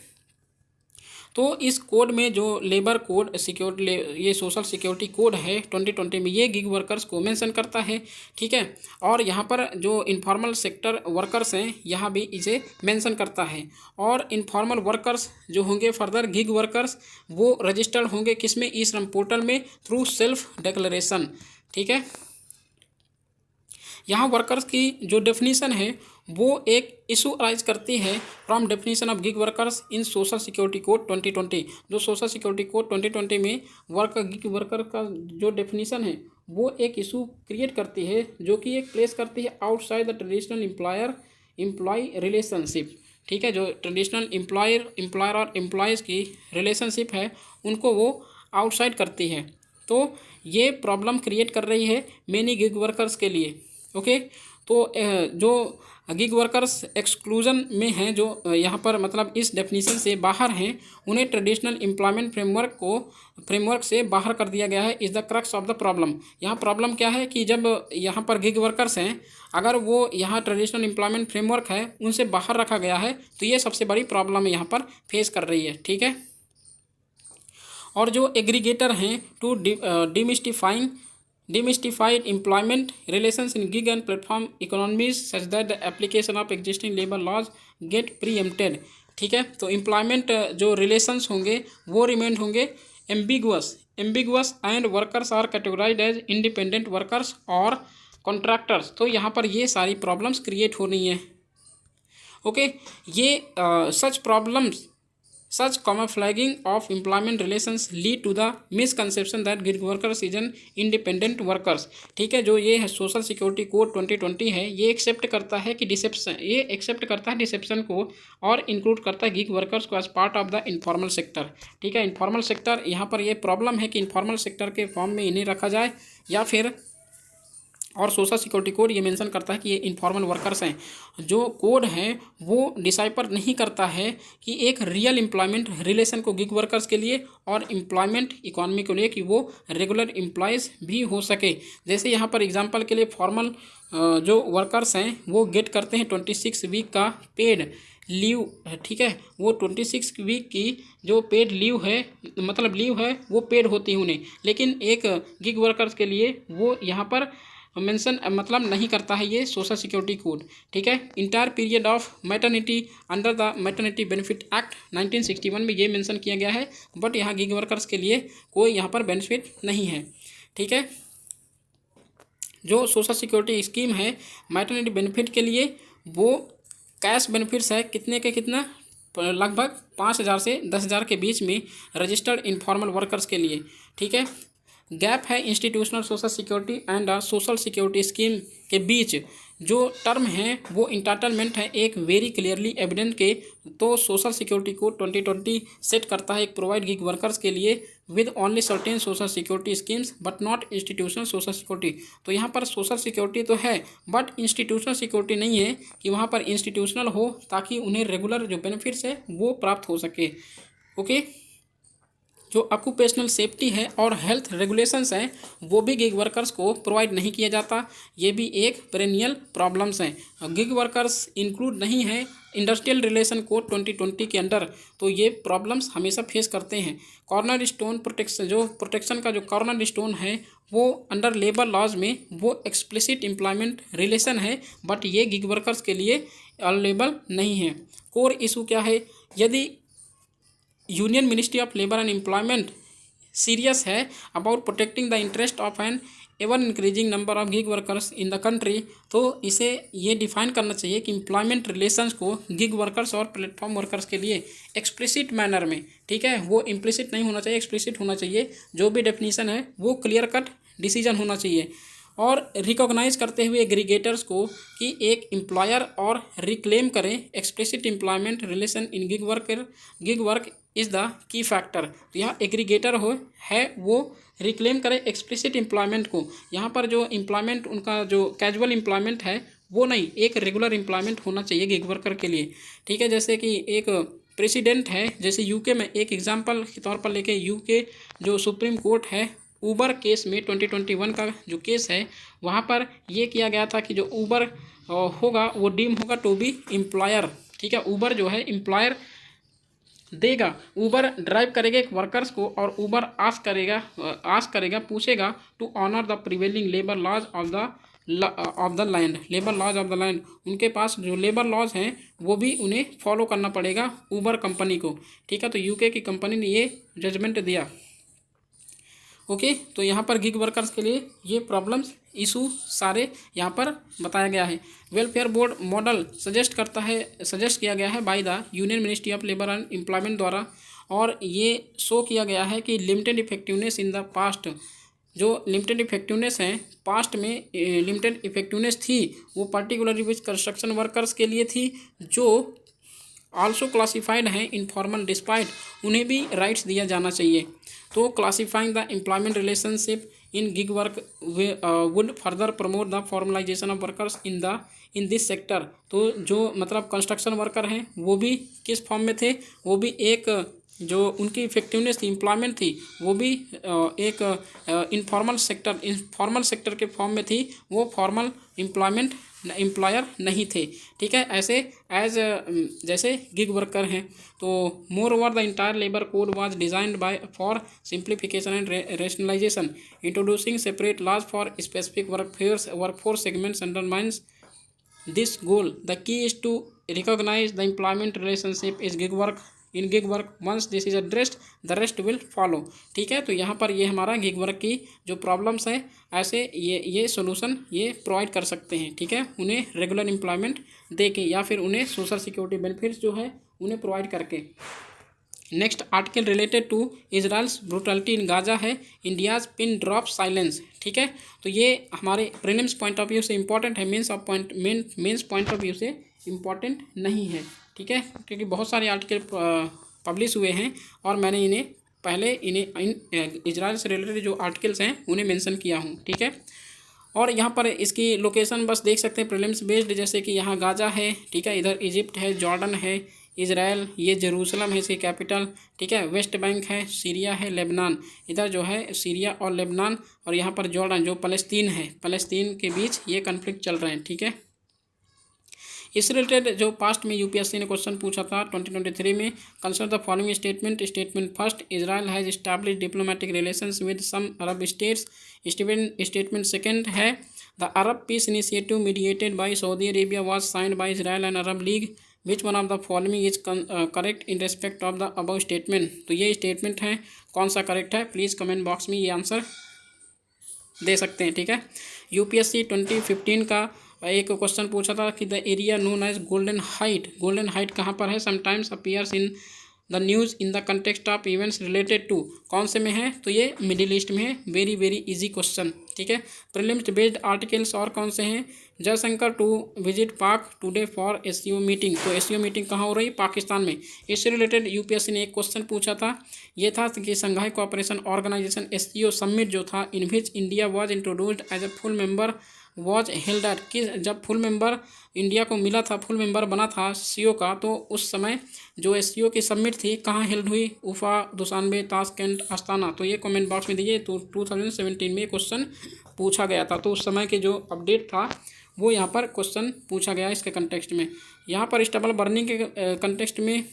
तो इस कोड में जो लेबर कोड सिक्योरिटी ये सोशल सिक्योरिटी कोड है 2020 में ये गिग वर्कर्स को मेंशन करता है, ठीक है। और यहाँ पर जो इनफॉर्मल सेक्टर वर्कर्स हैं यहाँ भी इसे मेंशन करता है। और इनफॉर्मल वर्कर्स जो होंगे फर्दर गिग वर्कर्स वो रजिस्टर्ड होंगे किसमें, ई श्रम पोर्टल में थ्रू सेल्फ डिक्लेरेशन, ठीक है। यहाँ वर्कर्स की जो डेफिनीशन है वो एक इशू अराइज करती है from definition of gig workers in social security code 2020। जो सोशल सिक्योरिटी कोड 2020 में गिग वर्कर का जो डेफिनीशन है वो एक इशू क्रिएट करती है जो कि एक प्लेस करती है outside the traditional employ relationship, ठीक है। जो ट्रेडिशनल एम्प्लॉयर और एम्प्लॉयज़ की रिलेशनशिप है उनको वो आउटसाइड करती है। तो ये प्रॉब्लम क्रिएट कर रही है मेनी गिग वर्कर्स के लिए, ओके। तो जो गिग वर्कर्स एक्सक्लूजन में हैं, जो यहाँ पर मतलब इस डेफिनीशन से बाहर हैं, उन्हें ट्रेडिशनल एम्प्लॉयमेंट फ्रेमवर्क से बाहर कर दिया गया है। Is the crux of the problem. यहाँ प्रॉब्लम क्या है कि जब यहाँ पर गिग वर्कर्स हैं अगर वो यहाँ ट्रेडिशनल एम्प्लॉयमेंट फ्रेमवर्क है उनसे बाहर रखा गया है तो ये सबसे बड़ी प्रॉब्लम यहाँ पर फेस कर रही है, ठीक है। और जो एग्रीगेटर हैं to demystified employment relations in gig and platform economies such that the application of existing labor laws get preempted, ठीक है। तो एम्प्लॉयमेंट जो रिलेशंस होंगे वो रिमेन होंगे ambiguous and workers are categorised as independent workers और कॉन्ट्रैक्टर्स। तो यहाँ पर ये सारी प्रॉब्लम्स क्रिएट हो रही हैं, ओके। ये such camouflaging of employment relations lead to the misconception that gig workers is an independent workers, ठीक है। जो ये है सोशल सिक्योरिटी कोड 2020 है ये एक्सेप्ट करता है डिसेप्शन को और इंक्लूड करता है गिग वर्कर्स को as part of the informal sector, ठीक है। इनफॉर्मल सेक्टर यहाँ पर ये प्रॉब्लम है कि इनफॉर्मल सेक्टर के फॉर्म में इन्हें रखा जाए या फिर, और सोशल सिक्योरिटी कोड ये मेंशन करता है कि ये इनफॉर्मल वर्कर्स हैं। जो कोड है वो डिसाइफर नहीं करता है कि एक रियल एम्प्लॉयमेंट रिलेशन को गिग वर्कर्स के लिए और एम्प्लॉयमेंट इकॉनमी को लिए कि वो रेगुलर एम्प्लॉयज़ भी हो सके। जैसे यहाँ पर एग्जांपल के लिए फॉर्मल जो वर्कर्स हैं वो गेट करते हैं 26 वीक का पेड लीव, ठीक है। वो 26 वीक की जो पेड लीव है मतलब लीव है वो पेड होती है उन्हें, लेकिन एक गिग वर्कर्स के लिए वो यहाँ पर मेंशन मतलब नहीं करता है ये सोशल सिक्योरिटी कोड, ठीक है। Entire period of maternity under the maternity benefit act 1961 में ये मेंशन किया गया है, बट यहाँ गिग वर्कर्स के लिए कोई यहाँ पर बेनिफिट नहीं है, ठीक है। जो सोशल सिक्योरिटी स्कीम है मैटरनिटी बेनिफिट के लिए वो कैश बेनिफिट्स है कितने के कितना, लगभग 5,000 से 10,000 के बीच में रजिस्टर्ड इनफॉर्मल वर्कर्स के लिए, ठीक है। गैप है institutional social security and social security scheme के बीच जो टर्म है वो इंटाइटलमेंट है एक वेरी क्लियरली एविडेंट के। तो सोशल सिक्योरिटी कोड 2020 सेट करता है एक प्रोवाइड गिग वर्कर्स के लिए with only certain social security schemes but not institutional social security. तो यहाँ पर सोशल सिक्योरिटी तो है बट इंस्टीट्यूशनल सिक्योरिटी नहीं है कि वहाँ पर इंस्टीट्यूशनल हो ताकि उन्हें रेगुलर जो बेनिफिट्स है वो प्राप्त हो सके, ओके। जो ऑक्यूपेशनल सेफ्टी है और हेल्थ रेगुलेशंस हैं वो भी गिग वर्कर्स को प्रोवाइड नहीं किया जाता, ये भी एक पेरेनियल प्रॉब्लम्स हैं। गिग वर्कर्स इंक्लूड नहीं है इंडस्ट्रियल रिलेशन कोड 2020 के अंडर, तो ये प्रॉब्लम्स हमेशा फेस करते हैं। कॉर्नर स्टोन प्रोटेक्शन, जो प्रोटेक्शन का जो कॉर्नर स्टोन है वो अंडर लेबर लॉज में वो एक्सप्लिसिट एम्प्लॉयमेंट रिलेशन है, बट ये गिग वर्कर्स के लिए अवेलेबल नहीं है। कोर इशू क्या है, यदि union ministry of labour and employment serious है about protecting the interest of an ever increasing number of gig workers in the country, तो इसे ये डिफाइन करना चाहिए कि एम्प्लॉयमेंट रिलेशंस को गिग वर्कर्स और प्लेटफॉर्म वर्कर्स के लिए एक्सप्लिसिट मैनर में, ठीक है, वो इम्प्लिसिट नहीं होना चाहिए, एक्सप्लिसिट होना चाहिए। जो भी डेफिनीशन है वो क्लियर कट डिसीजन होना चाहिए और रिकॉग्नाइज करते हुए एग्रीगेटर्स को कि एक एम्प्लॉयर और रिक्लेम करें explicit employment relation in gig work is the key factor. तो यहाँ एग्रीगेटर है वो रिक्लेम करे एक्सप्लिसिट एम्प्लॉयमेंट को। यहाँ पर जो एम्प्लॉयमेंट उनका जो कैजुअल एम्प्लॉयमेंट है वो नहीं, एक रेगुलर एम्प्लॉयमेंट होना चाहिए गिग वर्कर के लिए, ठीक है। जैसे कि एक प्रेसिडेंट है, जैसे यूके में एक एग्जांपल के तौर पर लेके यूके जो सुप्रीम कोर्ट है ऊबर केस में 2021 का जो केस है वहाँ पर ये किया गया था कि जो ऊबर होगा वो डीम होगा टू बी एम्प्लॉयर। ठीक है, ऊबर जो है एम्प्लॉयर देगा, ऊबर ड्राइव करेगा एक वर्कर्स को और ऊबर आस्क करेगा पूछेगा to honour the prevailing labour laws of the land. Labour laws of the land, उनके पास जो लेबर लॉज हैं वो भी उन्हें फॉलो करना पड़ेगा ऊबर कंपनी को। ठीक है, तो यूके की कंपनी ने ये जजमेंट दिया। ओके, तो यहाँ पर गिग वर्कर्स के लिए ये प्रॉब्लम्स इशू सारे यहाँ पर बताया गया है। वेलफेयर बोर्ड मॉडल सजेस्ट किया गया है by the union ministry of labour and employment द्वारा, और ये शो किया गया है कि limited effectiveness in the past, जो लिमिटेड इफेक्टिवनेस है पास्ट में लिमिटेड इफेक्टिवनेस थी वो पर्टिकुलरली विच कंस्ट्रक्शन वर्कर्स के लिए थी जो आल्सो क्लासिफाइड हैं इनफॉर्मल डिस्पाइट, उन्हें भी राइट्स दिया जाना चाहिए। तो classifying the employment relationship in gig work would further promote the formalisation of workers in this sector. तो जो मतलब कंस्ट्रक्शन वर्कर हैं वो भी किस फॉर्म में थे, वो भी एक जो उनकी इफेक्टिवनेस थी एम्प्लॉयमेंट थी वो भी एक इनफॉर्मल सेक्टर के फॉर्म में थी, वो फॉर्मल एम्प्लॉयर नहीं थे। ठीक है, ऐसे जैसे गिग वर्कर हैं। तो moreover the entire labour code was designed by for simplification and rationalisation, introducing separate laws for specific workforce segments undermines this goal. The key is to recognize the employment relationship is in gig work. Once this is addressed, the rest will follow. ठीक है, तो यहाँ पर ये हमारा गिग वर्क की जो प्रॉब्लम्स है ऐसे ये सोल्यूशन ये प्रोवाइड कर सकते हैं। ठीक है, उन्हें रेगुलर एम्प्लॉयमेंट दे के या फिर उन्हें सोशल सिक्योरिटी बेनिफिट्स जो है उन्हें प्रोवाइड करके। Next article related to Israel's brutality in Gaza है, इंडियाज पिन ड्रॉप साइलेंस। ठीक है, तो ये हमारे प्रीलिम्स पॉइंट ऑफ व्यू से इंपॉर्टेंट है, मेंस पॉइंट ऑफ व्यू से इम्पॉर्टेंट नहीं है। ठीक है, क्योंकि बहुत सारे आर्टिकल पब्लिश हुए हैं और मैंने इजराइल से रिलेटेड जो आर्टिकल्स हैं उन्हें मेंशन किया हूँ। ठीक है, और यहाँ पर इसकी लोकेशन बस देख सकते हैं प्रीलिम्स बेस्ड, जैसे कि यहाँ गाजा है। ठीक है, इधर इजिप्ट है, जॉर्डन है, इज़राइल, ये जेरूसलम है इसकी कैपिटल। ठीक है, वेस्ट बैंक है, सीरिया है, लेबनान, इधर जो है सीरिया और लेबनान, और यहाँ पर जॉर्डन जो फ़लस्तीन है, फ़लस्तीन के बीच ये कन्फ्लिक्ट चल रहे हैं। ठीक है, इससे रिलेटेड जो पास्ट में यूपीएससी ने क्वेश्चन पूछा था 2023 में, consider the following statement first, Israel has established diplomatic relations with some Arab states. Statement second है, the Arab peace initiative mediated by Saudi Arabia was signed by Israel and Arab League, which one of the following is correct in respect of the above statement. तो ये स्टेटमेंट है, कौन सा करेक्ट है प्लीज़ कमेंट बॉक्स में ये आंसर दे सकते हैं। ठीक है, यूपीएससी 2015 का एक क्वेश्चन पूछा था कि the area known as Golan Heights कहाँ पर है, sometimes appears in the news in the context of events related to, कौन से में है, तो ये मिडिल ईस्ट में है। Very very easy question. ठीक है, प्रीलिम्स बेस्ड आर्टिकल्स और कौन से हैं, जयशंकर टू विजिट पाक टुडे फॉर एससीओ मीटिंग। तो एससीओ मीटिंग कहाँ हो रही, पाकिस्तान में। इससे रिलेटेड यूपीएससी ने एक क्वेश्चन पूछा था, ये था कि Shanghai cooperation organisation SCO summit जो था in which India was introduced as a full member was held at, कि जब फुल मेंबर इंडिया को मिला था, फुल मेंबर बना था सीओ का, तो उस समय जो एससीओ की समिट थी कहाँ हेल्ड हुई, उफा, दुशानबे, ताशकेंट, अस्ताना। तो ये कमेंट बॉक्स में दीजिए। तो 2017 में क्वेश्चन पूछा गया था, तो उस समय के जो अपडेट था वो यहाँ पर क्वेश्चन पूछा गया इसके कंटेक्स्ट में। यहाँ पर स्टबल बर्निंग के कंटेक्स्ट में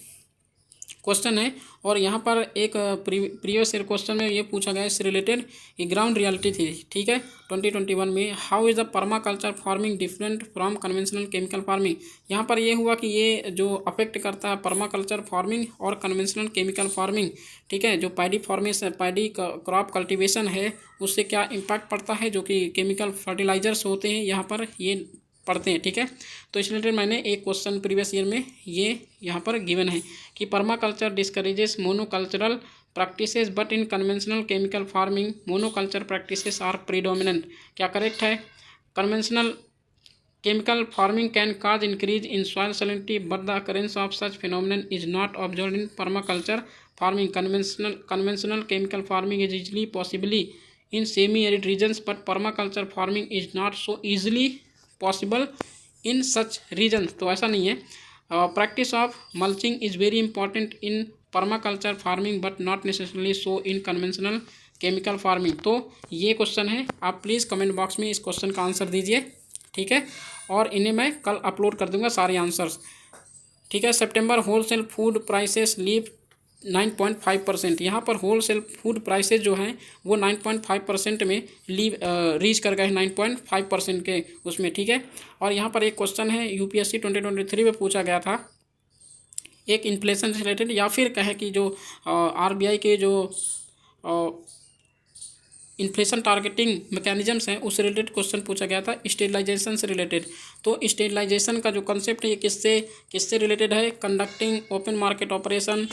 क्वेश्चन है, और यहाँ पर एक प्रीवियस ईयर क्वेश्चन में ये पूछा गया इससे रिलेटेड, ये ग्राउंड रियलिटी थी। ठीक है, 2021 में, how is the perma culture farming different from conventional chemical farming. यहाँ पर ये हुआ कि ये जो अफेक्ट करता है पर्मा कल्चर फार्मिंग और कन्वेंशनल केमिकल फार्मिंग, ठीक है, जो पैडी क्रॉप कल्टिवेशन है उससे क्या इम्पैक्ट पड़ता है, जो कि केमिकल फर्टिलाइजर्स होते हैं यहाँ पर ये पढ़ते हैं। ठीक है, तो इस रिलेटेड मैंने एक क्वेश्चन प्रीवियस ईयर में ये यहाँ पर गिवन है कि permaculture discourages monocultural practices but in conventional chemical farming monoculture practices are predominant. क्या करेक्ट है, conventional chemical farming can cause increase in soil salinity but the occurrence of such phenomenon is not observed in permaculture farming. Conventional chemical farming is easily possibly in semi arid regions but permaculture farming is not so easily possible in such region. तो ऐसा नहीं है। Practice of mulching is very important in permaculture farming but not necessarily so in conventional chemical farming. तो ये क्वेश्चन है, आप प्लीज़ कमेंट बॉक्स में इस क्वेश्चन का आंसर दीजिए, ठीक है। और इन्हें मैं कल अपलोड कर दूंगा सारे आंसर्स, ठीक है। सितंबर होलसेल फूड प्राइसेस लीव 9.5%। यहाँ पर होलसेल फूड प्राइसेस जो हैं वो 9.5% में लीव रीच कर गए 9.5% के उसमें, ठीक है। और यहाँ पर एक क्वेश्चन है यूपीएससी 2023 में पूछा गया था, एक इन्फ्लेशन से रिलेटेड या फिर कहे कि जो आरबीआई के जो इन्फ्लेशन टारगेटिंग मैकेनिज्म्स हैं उससे रिलेटेड क्वेश्चन पूछा गया था, स्टेबलाइजेशन से रिलेटेड। तो स्टेबलाइजेशन का जो कंसेप्ट है ये किससे रिलेटेड है, conducting open market operation,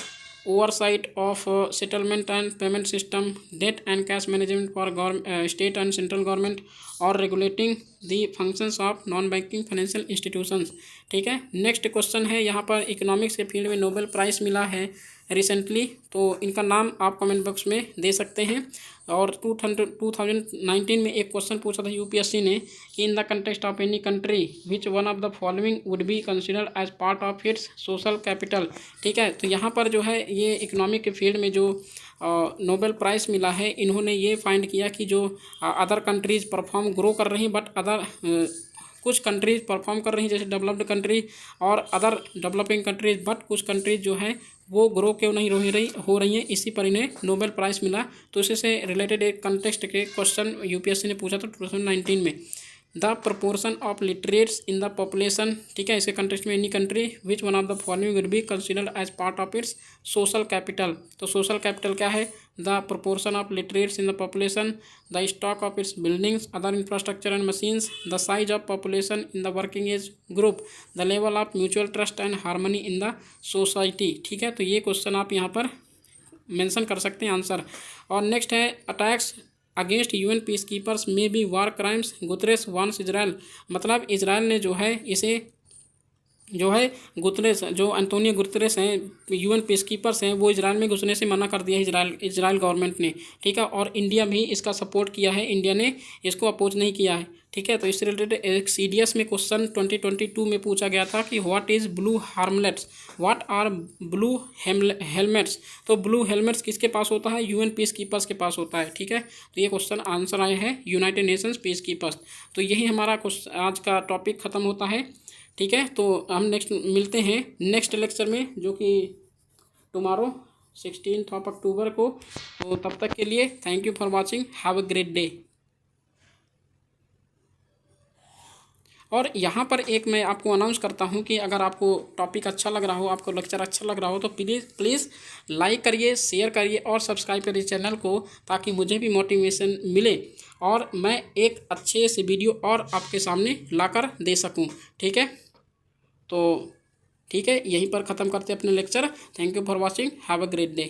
oversight of settlement and payment system, debt and cash management for state and central government, और regulating the functions of non banking financial institutions, ठीक है। नेक्स्ट क्वेश्चन है, यहाँ पर इकोनॉमिक्स के फील्ड में नोबेल प्राइज़ मिला है रिसेंटली, तो इनका नाम आप कमेंट बॉक्स में दे सकते हैं। और 2019 में एक क्वेश्चन पूछा था यूपीएससी ने कि in the context of any country which one of the following would be considered as part of its social capital, ठीक है। तो यहाँ पर जो है ये इकोनॉमिक के फील्ड में जो नोबेल प्राइज़ मिला है, इन्होंने ये फाइंड किया कि जो अदर कंट्रीज़ परफॉर्म ग्रो कर रही बट अदर कुछ कंट्रीज़ परफॉर्म कर रही हैं जैसे डेवलप्ड कंट्री और अदर डेवलपिंग कंट्रीज़, बट कुछ कंट्रीज़ जो है वो ग्रो क्यों नहीं हो रही हैं, इसी पर इन्हें नोबेल प्राइज़ मिला। तो इसी से रिलेटेड एक कंटेक्स्ट के क्वेश्चन यूपीएससी ने पूछा था 2019 में, the proportion of literates in the population, ठीक है। इसके कंटेक्स्ट में any country which one of the following will be considered as part of its social capital. तो सोशल कैपिटल क्या है, the proportion of literates in the population, the stock of its buildings, other infrastructure and machines, the size of population in the working age group, the level of mutual trust and harmony in the society, ठीक है। तो ये क्वेश्चन आप यहाँ पर मेंशन कर सकते हैं आंसर। और नेक्स्ट है, attacks against UN peace keepers में बी वार क्राइम्स, गुतरेस वांस इजराइल, मतलब इजराइल ने जो है इसे जो है गुतरेस, जो एंटोनियो गुतरेस हैं, यूएन पीस कीपर्स हैं, वो इजराइल में घुसने से मना कर दिया है इजराइल गवर्नमेंट ने, ठीक है। और इंडिया भी इसका सपोर्ट किया है, इंडिया ने इसको अपोज नहीं किया है, ठीक है। तो इससे रिलेटेड एक सीडीएस में क्वेश्चन 2022 में पूछा गया था कि what is blue hamlets, what are blue helmets. तो ब्लू हेलमेट्स किसके पास होता है, यूएन पीस कीपर्स के पास होता है, ठीक है। तो ये क्वेश्चन आंसर आया है यूनाइटेड नेशंस पीस कीपर्स। तो यही हमारा आज का टॉपिक ख़त्म होता है, ठीक है। तो हम नेक्स्ट मिलते हैं नेक्स्ट लेक्चर में, जो कि टुमारो 16 अक्टूबर को। तो तब तक के लिए thank you for watching, have a great day. और यहाँ पर एक मैं आपको अनाउंस करता हूँ कि अगर आपको टॉपिक अच्छा लग रहा हो, आपको लेक्चर अच्छा लग रहा हो, तो प्लीज़ लाइक करिए, शेयर करिए और सब्सक्राइब करिए चैनल को, ताकि मुझे भी मोटिवेशन मिले और मैं एक अच्छे से वीडियो और आपके सामने लाकर दे सकूँ, ठीक है। तो ठीक है, यहीं पर ख़त्म करते हैं अपने lecture. Thank you for watching, have a great day.